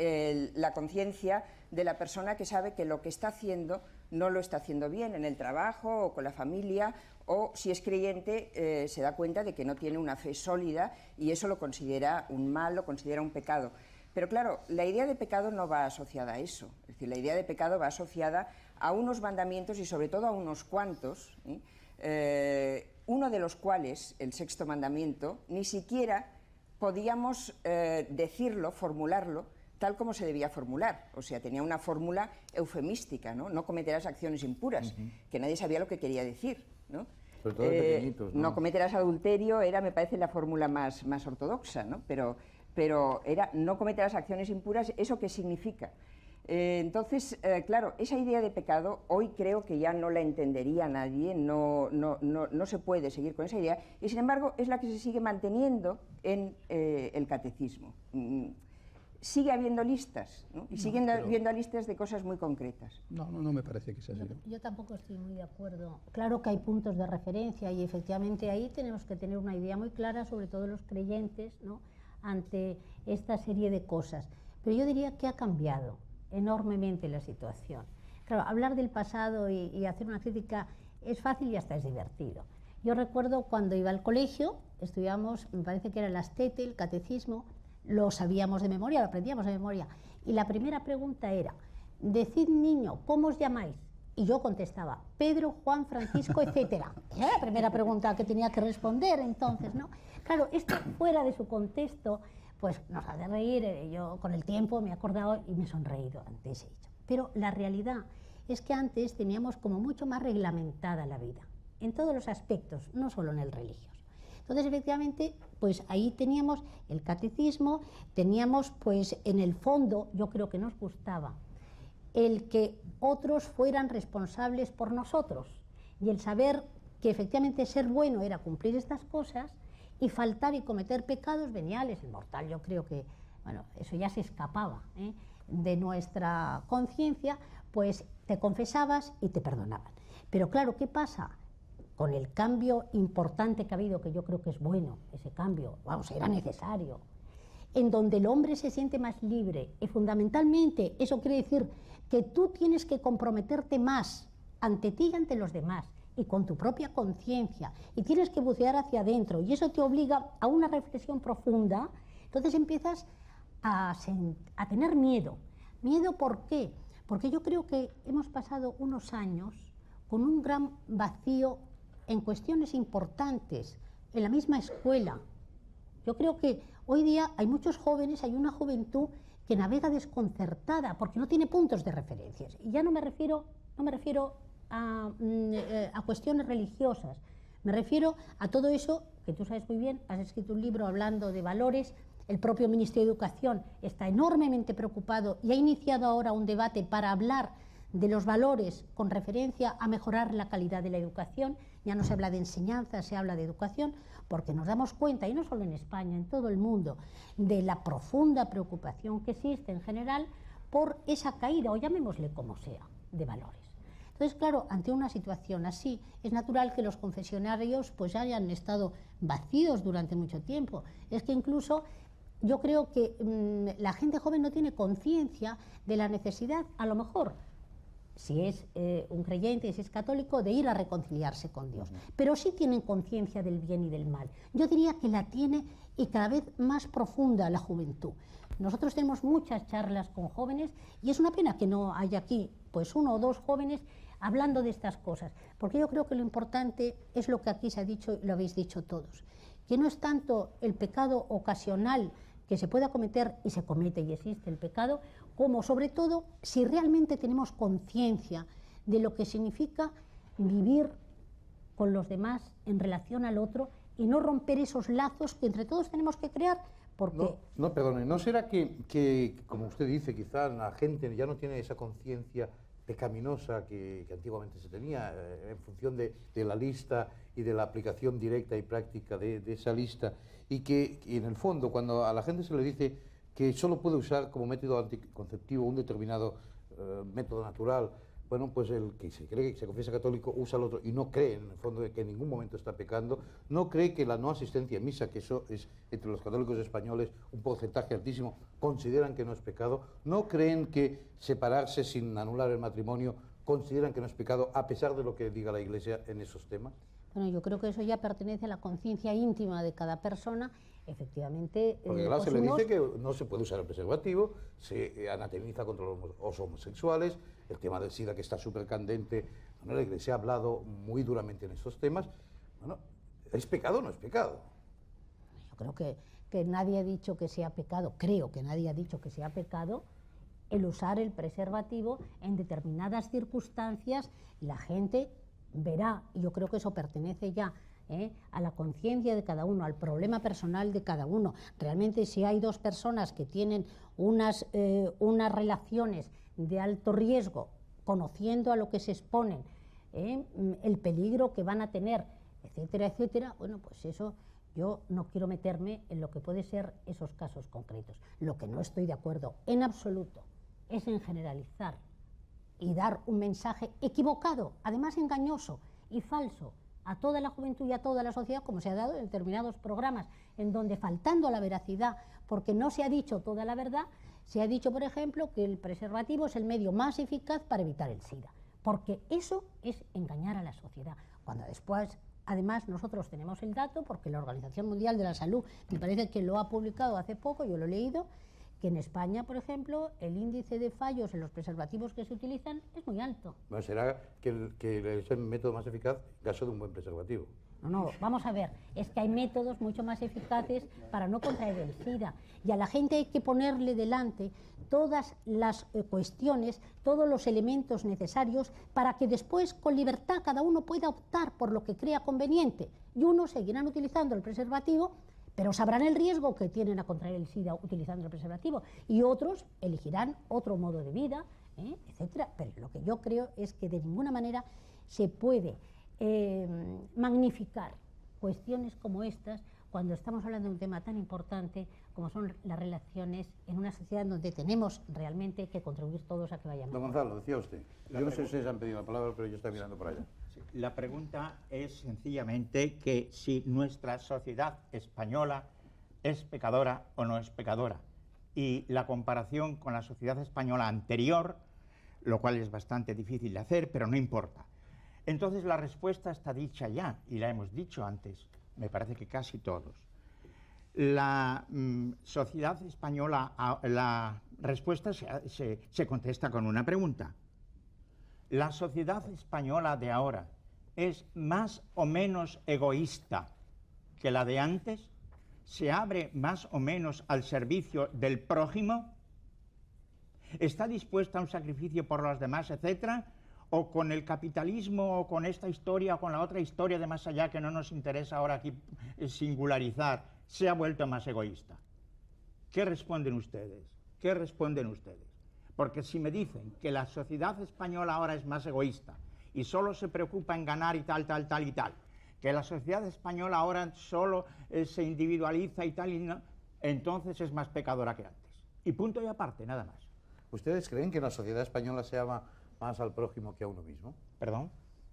la conciencia de la persona que sabe que lo que está haciendo no lo está haciendo bien en el trabajo o con la familia, o si es creyente se da cuenta de que no tiene una fe sólida y eso lo considera un mal, lo considera un pecado. Pero claro, la idea de pecado no va asociada a eso. Es decir, la idea de pecado va asociada a unos mandamientos y sobre todo a unos cuantos, uno de los cuales, el 6º mandamiento, ni siquiera podíamos decirlo, formularlo, tal como se debía formular. O sea, tenía una fórmula eufemística, ¿no? No cometerás acciones impuras, que nadie sabía lo que quería decir, ¿no? Sobre todo de pequeñitos, ¿no? No cometerás adulterio era, me parece, la fórmula más ortodoxa, ¿no? Pero era no cometerás acciones impuras, ¿eso qué significa? Entonces, claro, esa idea de pecado hoy creo que ya no la entendería nadie, no se puede seguir con esa idea, y sin embargo es la que se sigue manteniendo en el catecismo. sigue habiendo listas, ¿no? Y siguen habiendo listas de cosas muy concretas. No me parece que sea así. Yo tampoco estoy muy de acuerdo. Claro que hay puntos de referencia y efectivamente ahí tenemos que tener una idea muy clara, sobre todo los creyentes, ¿no?, ante esta serie de cosas. Pero yo diría que ha cambiado enormemente la situación. Claro, hablar del pasado y hacer una crítica es fácil y hasta es divertido. Yo recuerdo cuando iba al colegio, estudiábamos, me parece que era el Astete, el catecismo, lo sabíamos de memoria, lo aprendíamos de memoria. Y la primera pregunta era, decid niño, ¿cómo os llamáis? Y yo contestaba, Pedro, Juan, Francisco, etcétera. Era la primera pregunta que tenía que responder entonces, ¿no? Claro, esto fuera de su contexto, pues nos hace reír. Yo con el tiempo me he acordado y me he sonreído ante ese hecho. Pero la realidad es que antes teníamos como mucho más reglamentada la vida, en todos los aspectos, no solo en el religioso. Entonces, efectivamente, pues ahí teníamos el catecismo, teníamos, pues en el fondo, yo creo que nos gustaba el que otros fueran responsables por nosotros y el saber que efectivamente ser bueno era cumplir estas cosas y faltar y cometer pecados veniales, el mortal. Yo creo que, bueno, eso ya se escapaba de nuestra conciencia, pues te confesabas y te perdonaban. Pero claro, ¿qué pasa? Con el cambio importante que ha habido, que yo creo que es bueno, ese cambio, vamos, era necesario, en donde el hombre se siente más libre, y fundamentalmente eso quiere decir que tú tienes que comprometerte más ante ti y ante los demás, y con tu propia conciencia, y tienes que bucear hacia adentro, y eso te obliga a una reflexión profunda. Entonces empiezas a tener miedo. ¿Miedo por qué? Porque yo creo que hemos pasado unos años con un gran vacío en cuestiones importantes, en la misma escuela. Yo creo que hoy día hay muchos jóvenes, hay una juventud que navega desconcertada porque no tiene puntos de referencia. Y ya no me refiero a cuestiones religiosas, me refiero a todo eso que tú sabes muy bien, has escrito un libro hablando de valores. El propio Ministerio de Educación está enormemente preocupado y ha iniciado ahora un debate para hablar de los valores con referencia a mejorar la calidad de la educación. Ya no se habla de enseñanza, se habla de educación, porque nos damos cuenta, y no solo en España, en todo el mundo, de la profunda preocupación que existe en general por esa caída, o llamémosle como sea, de valores. Entonces, claro, ante una situación así, es natural que los confesionarios pues hayan estado vacíos durante mucho tiempo. Es que incluso yo creo que la gente joven no tiene conciencia de la necesidad, a lo mejor, si es un creyente, si es católico, de ir a reconciliarse con Dios. Pero sí tienen conciencia del bien y del mal. Yo diría que la tiene, y cada vez más profunda, la juventud. Nosotros tenemos muchas charlas con jóvenes y es una pena que no haya aquí pues 1 o 2 jóvenes hablando de estas cosas, porque yo creo que lo importante es lo que aquí se ha dicho y lo habéis dicho todos, que no es tanto el pecado ocasional que se pueda cometer, y se comete y existe el pecado, como sobre todo si realmente tenemos conciencia de lo que significa vivir con los demás en relación al otro y no romper esos lazos que entre todos tenemos que crear, porque... No, perdone, ¿no será que, como usted dice, quizás la gente ya no tiene esa conciencia pecaminosa que antiguamente se tenía en función de la lista y de la aplicación directa y práctica de esa lista, y que en el fondo, cuando a la gente se le dice que solo puede usar como método anticonceptivo un determinado método natural, bueno, pues el que se cree que se confiesa católico usa el otro y no cree en el fondo de que en ningún momento está pecando, no cree que la no asistencia a misa, que eso es entre los católicos españoles un porcentaje altísimo, consideran que no es pecado, no creen que separarse sin anular el matrimonio consideran que no es pecado, a pesar de lo que diga la Iglesia en esos temas. Bueno, yo creo que eso ya pertenece a la conciencia íntima de cada persona, efectivamente. Porque claro, se le dice que no se puede usar el preservativo, se anatemiza contra los homosexuales, el tema del SIDA que está súper candente. Bueno, la Iglesia ha hablado muy duramente en estos temas. Bueno, ¿es pecado o no es pecado? Yo creo que nadie ha dicho que sea pecado, creo que nadie ha dicho que sea pecado el usar el preservativo en determinadas circunstancias. La gente verá, y yo creo que eso pertenece ya a la conciencia de cada uno, al problema personal de cada uno. Realmente, si hay 2 personas que tienen unas relaciones de alto riesgo, conociendo a lo que se exponen, el peligro que van a tener, etcétera, etcétera, bueno, pues eso Yo no quiero meterme en lo que puede ser esos casos concretos. Lo que no estoy de acuerdo en absoluto es en generalizar y dar un mensaje equivocado, además engañoso y falso, a toda la juventud y a toda la sociedad, como se ha dado en determinados programas, en donde, faltando a la veracidad, porque no se ha dicho toda la verdad, se ha dicho, por ejemplo, que el preservativo es el medio más eficaz para evitar el SIDA, porque eso es engañar a la sociedad, cuando después, además, nosotros tenemos el dato, porque la Organización Mundial de la Salud, me parece que lo ha publicado hace poco, yo lo he leído, que en España, por ejemplo, el índice de fallos en los preservativos que se utilizan es muy alto. Bueno, será que es el método más eficaz en caso de un buen preservativo. No, vamos a ver, es que hay métodos mucho más eficaces para no contraer el SIDA, y a la gente hay que ponerle delante todas las cuestiones, todos los elementos necesarios para que después, con libertad, cada uno pueda optar por lo que crea conveniente, y unos seguirán utilizando el preservativo, pero sabrán el riesgo que tienen a contraer el SIDA utilizando el preservativo, y otros elegirán otro modo de vida, etcétera. Pero lo que yo creo es que de ninguna manera se puede magnificar cuestiones como estas cuando estamos hablando de un tema tan importante como son las relaciones en una sociedad donde tenemos realmente que contribuir todos a que vaya mejor. Don Gonzalo, decía usted, yo no sé si ustedes han pedido la palabra, pero yo estoy mirando por allá. La pregunta es sencillamente que si nuestra sociedad española es pecadora o no es pecadora, y la comparación con la sociedad española anterior, lo cual es bastante difícil de hacer, pero no importa. Entonces la respuesta está dicha ya, y la hemos dicho antes, me parece que casi todos. La sociedad española, la respuesta se contesta con una pregunta. ¿La sociedad española de ahora es más o menos egoísta que la de antes? ¿Se abre más o menos al servicio del prójimo? ¿Está dispuesta a un sacrificio por los demás, etcétera? ¿O con el capitalismo, o con esta historia, o con la otra historia de más allá que no nos interesa ahora aquí singularizar, se ha vuelto más egoísta? ¿Qué responden ustedes? ¿Qué responden ustedes? Porque si me dicen que la sociedad española ahora es más egoísta y solo se preocupa en ganar y tal, que la sociedad española ahora solo se individualiza y tal, entonces es más pecadora que antes. Y punto y aparte, nada más. ¿Ustedes creen que la sociedad española se ama más al prójimo que a uno mismo? ¿Perdón?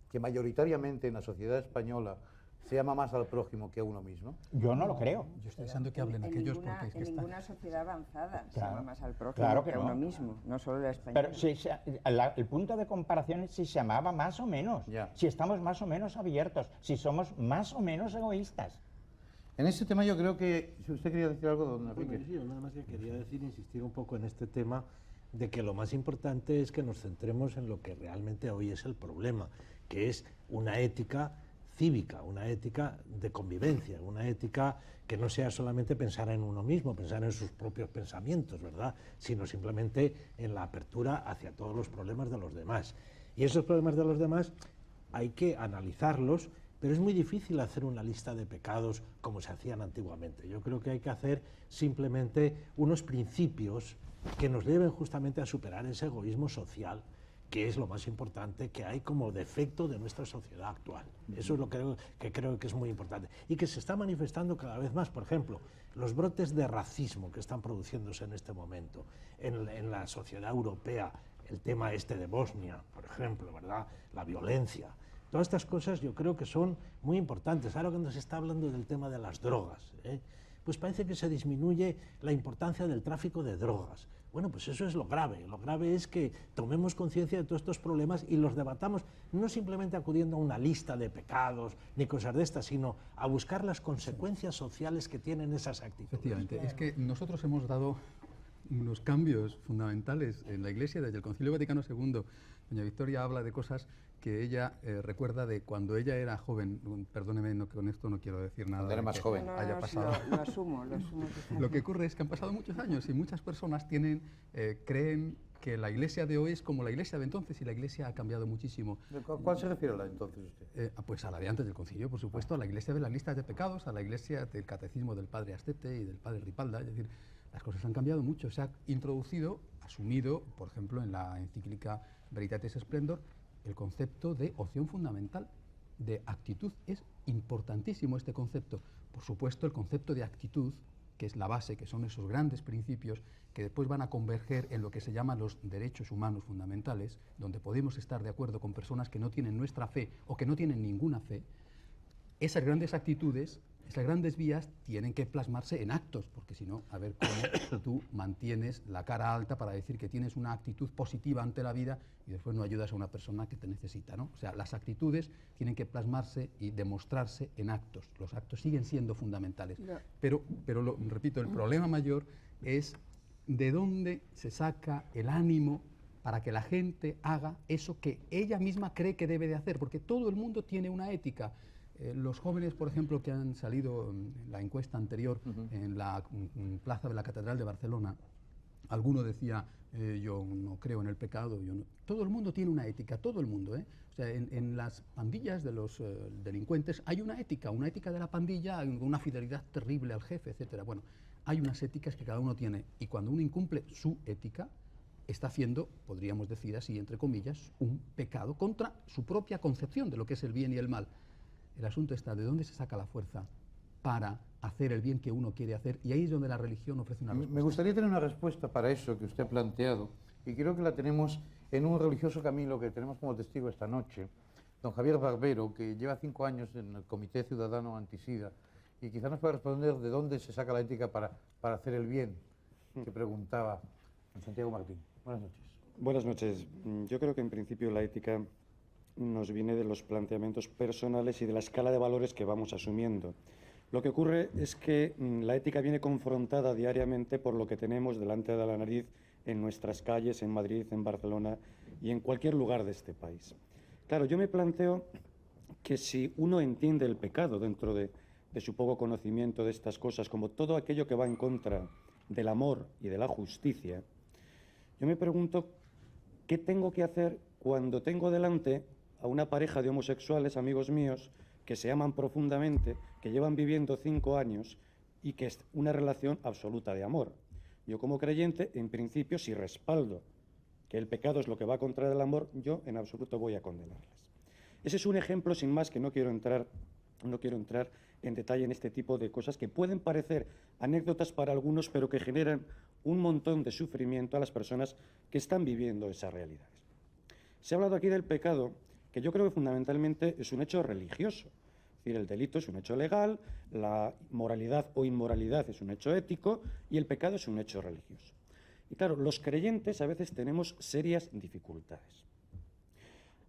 ¿Que mayoritariamente en la sociedad española se ama más al prójimo que a uno mismo? Yo no lo creo. Yo estoy pensando que hablen aquellos porque es que en ninguna sociedad avanzada se Claro. ama más al prójimo Claro que que a no. uno mismo, no solo la española. Pero si el punto de comparación es si se amaba más o menos, si estamos más o menos abiertos, si somos más o menos egoístas. En ese tema yo creo que, si usted quería decir algo, don Enrique. Bueno, sí, yo nada más que quería decir, insistir un poco en este tema de que lo más importante es que nos centremos en lo que realmente hoy es el problema, que es una ética cívica, una ética de convivencia, una ética que no sea solamente pensar en uno mismo, pensar en sus propios pensamientos, ¿verdad?, sino simplemente en la apertura hacia todos los problemas de los demás. Y esos problemas de los demás hay que analizarlos, pero es muy difícil hacer una lista de pecados como se hacían antiguamente. Yo creo que hay que hacer simplemente unos principios que nos lleven justamente a superar ese egoísmo social, que es lo más importante que hay como defecto de nuestra sociedad actual. Eso es lo que creo que es muy importante y que se está manifestando cada vez más. Por ejemplo, los brotes de racismo que están produciéndose en este momento en la sociedad europea, el tema este de Bosnia, por ejemplo, ¿verdad?, la violencia. Todas estas cosas yo creo que son muy importantes. Ahora cuando se está hablando del tema de las drogas, pues parece que se disminuye la importancia del tráfico de drogas. Bueno, pues eso es lo grave. Lo grave es que tomemos conciencia de todos estos problemas y los debatamos, no simplemente acudiendo a una lista de pecados ni cosas de estas, sino a buscar las consecuencias sociales que tienen esas actitudes. Efectivamente, es que nosotros hemos dado unos cambios fundamentales en la Iglesia desde el Concilio Vaticano II. Doña Victoria habla de cosas que ella recuerda de cuando ella era joven. Perdóneme, con esto no quiero decir nada. Cuando era más joven. Haya pasado. Lo asumo. Lo que ocurre es que han pasado muchos años y muchas personas creen que la Iglesia de hoy es como la Iglesia de entonces, y la Iglesia ha cambiado muchísimo. ¿Cuál se refiere a la de entonces usted? Pues a la de antes del Concilio, por supuesto, a la Iglesia de las listas de pecados, a la Iglesia del Catecismo del Padre Astete y del Padre Ripalda. Es decir, las cosas han cambiado mucho. Se ha introducido, asumido, por ejemplo, en la encíclica Veritatis Splendor, el concepto de opción fundamental. de actitud. Es importantísimo este concepto. Por supuesto, el concepto de actitud, que es la base, que son esos grandes principios que después van a converger en lo que se llaman los derechos humanos fundamentales, donde podemos estar de acuerdo con personas que no tienen nuestra fe o que no tienen ninguna fe. Esas grandes actitudes, esas grandes vías tienen que plasmarse en actos, porque si no, a ver cómo tú mantienes la cara alta para decir que tienes una actitud positiva ante la vida y después no ayudas a una persona que te necesita, ¿no? O sea, las actitudes tienen que plasmarse y demostrarse en actos. Los actos siguen siendo fundamentales. No. Pero repito, el problema mayor es de dónde se saca el ánimo para que la gente haga eso que ella misma cree que debe de hacer, porque todo el mundo tiene una ética. Los jóvenes, por ejemplo, que han salido en la encuesta anterior en la plaza de la Catedral de Barcelona, alguno decía, yo no creo en el pecado, yo no. Todo el mundo tiene una ética, todo el mundo, ¿eh? O sea, en las pandillas de los delincuentes hay una ética de la pandilla, una fidelidad terrible al jefe, etcétera. Bueno, hay unas éticas que cada uno tiene, y cuando uno incumple su ética, está haciendo, podríamos decir así, entre comillas, un pecado contra su propia concepción de lo que es el bien y el mal. El asunto está de dónde se saca la fuerza para hacer el bien que uno quiere hacer, y ahí es donde la religión ofrece una respuesta. Me gustaría tener una respuesta para eso que usted ha planteado, y creo que la tenemos en un religioso Camilo que tenemos como testigo esta noche, don Javier Barbero, que lleva 5 años en el Comité Ciudadano Antisida, y quizá nos pueda responder de dónde se saca la ética para hacer el bien, que preguntaba Santiago Martín. Buenas noches. Buenas noches. Yo creo que en principio la ética nos viene de los planteamientos personales y de la escala de valores que vamos asumiendo. Lo que ocurre es que la ética viene confrontada diariamente por lo que tenemos delante de la nariz en nuestras calles, en Madrid, en Barcelona y en cualquier lugar de este país. Claro, yo me planteo que si uno entiende el pecado dentro de su poco conocimiento de estas cosas como todo aquello que va en contra del amor y de la justicia, yo me pregunto qué tengo que hacer cuando tengo delante a una pareja de homosexuales, amigos míos, que se aman profundamente, que llevan viviendo 5 años y que es una relación absoluta de amor. Yo como creyente, en principio, si respaldo que el pecado es lo que va contra el amor, yo en absoluto voy a condenarlas. Ese es un ejemplo, sin más, que no quiero entrar en detalle en este tipo de cosas que pueden parecer anécdotas para algunos, pero que generan un montón de sufrimiento a las personas que están viviendo esas realidades. Se ha hablado aquí del pecado, que yo creo que fundamentalmente es un hecho religioso. Es decir, el delito es un hecho legal, la moralidad o inmoralidad es un hecho ético y el pecado es un hecho religioso. Y claro, los creyentes a veces tenemos serias dificultades.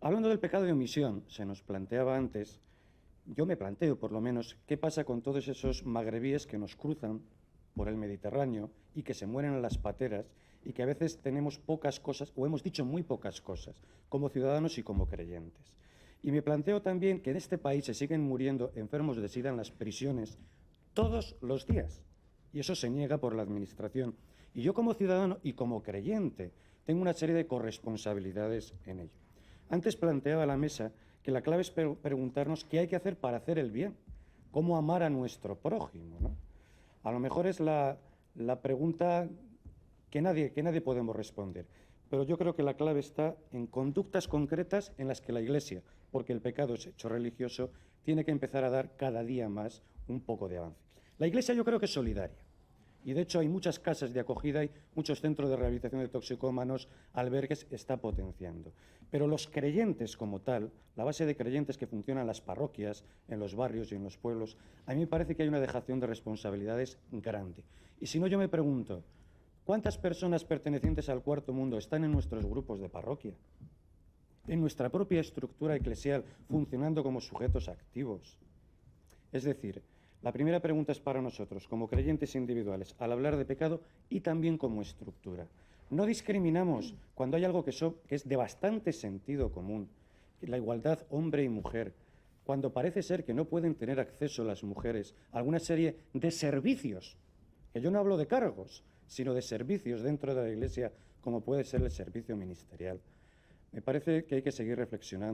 Hablando del pecado de omisión, se nos planteaba antes, yo me planteo por lo menos, qué pasa con todos esos magrebíes que nos cruzan por el Mediterráneo y que se mueren en las pateras y que a veces tenemos pocas cosas, o hemos dicho muy pocas cosas, como ciudadanos y como creyentes. Y me planteo también que en este país se siguen muriendo enfermos de SIDA en las prisiones todos los días, y eso se niega por la Administración. Y yo como ciudadano y como creyente tengo una serie de corresponsabilidades en ello. Antes planteaba a la mesa que la clave es preguntarnos qué hay que hacer para hacer el bien, cómo amar a nuestro prójimo, ¿no? A lo mejor es la pregunta que nadie podemos responder, pero yo creo que la clave está en conductas concretas en las que la Iglesia, porque el pecado es hecho religioso, tiene que empezar a dar cada día más un poco de avance. La Iglesia yo creo que es solidaria. Y de hecho hay muchas casas de acogida, hay muchos centros de rehabilitación de toxicómanos, albergues, está potenciando. Pero los creyentes como tal, la base de creyentes que funcionan en las parroquias, en los barrios y en los pueblos, a mí me parece que hay una dejación de responsabilidades grande. Y si no, yo me pregunto, ¿cuántas personas pertenecientes al cuarto mundo están en nuestros grupos de parroquia? En nuestra propia estructura eclesial, funcionando como sujetos activos. Es decir, la primera pregunta es para nosotros, como creyentes individuales, al hablar de pecado y también como estructura. No discriminamos cuando hay algo que es de bastante sentido común, la igualdad hombre y mujer, cuando parece ser que no pueden tener acceso las mujeres a alguna serie de servicios, que yo no hablo de cargos, sino de servicios dentro de la Iglesia, como puede ser el servicio ministerial. Me parece que hay que seguir reflexionando.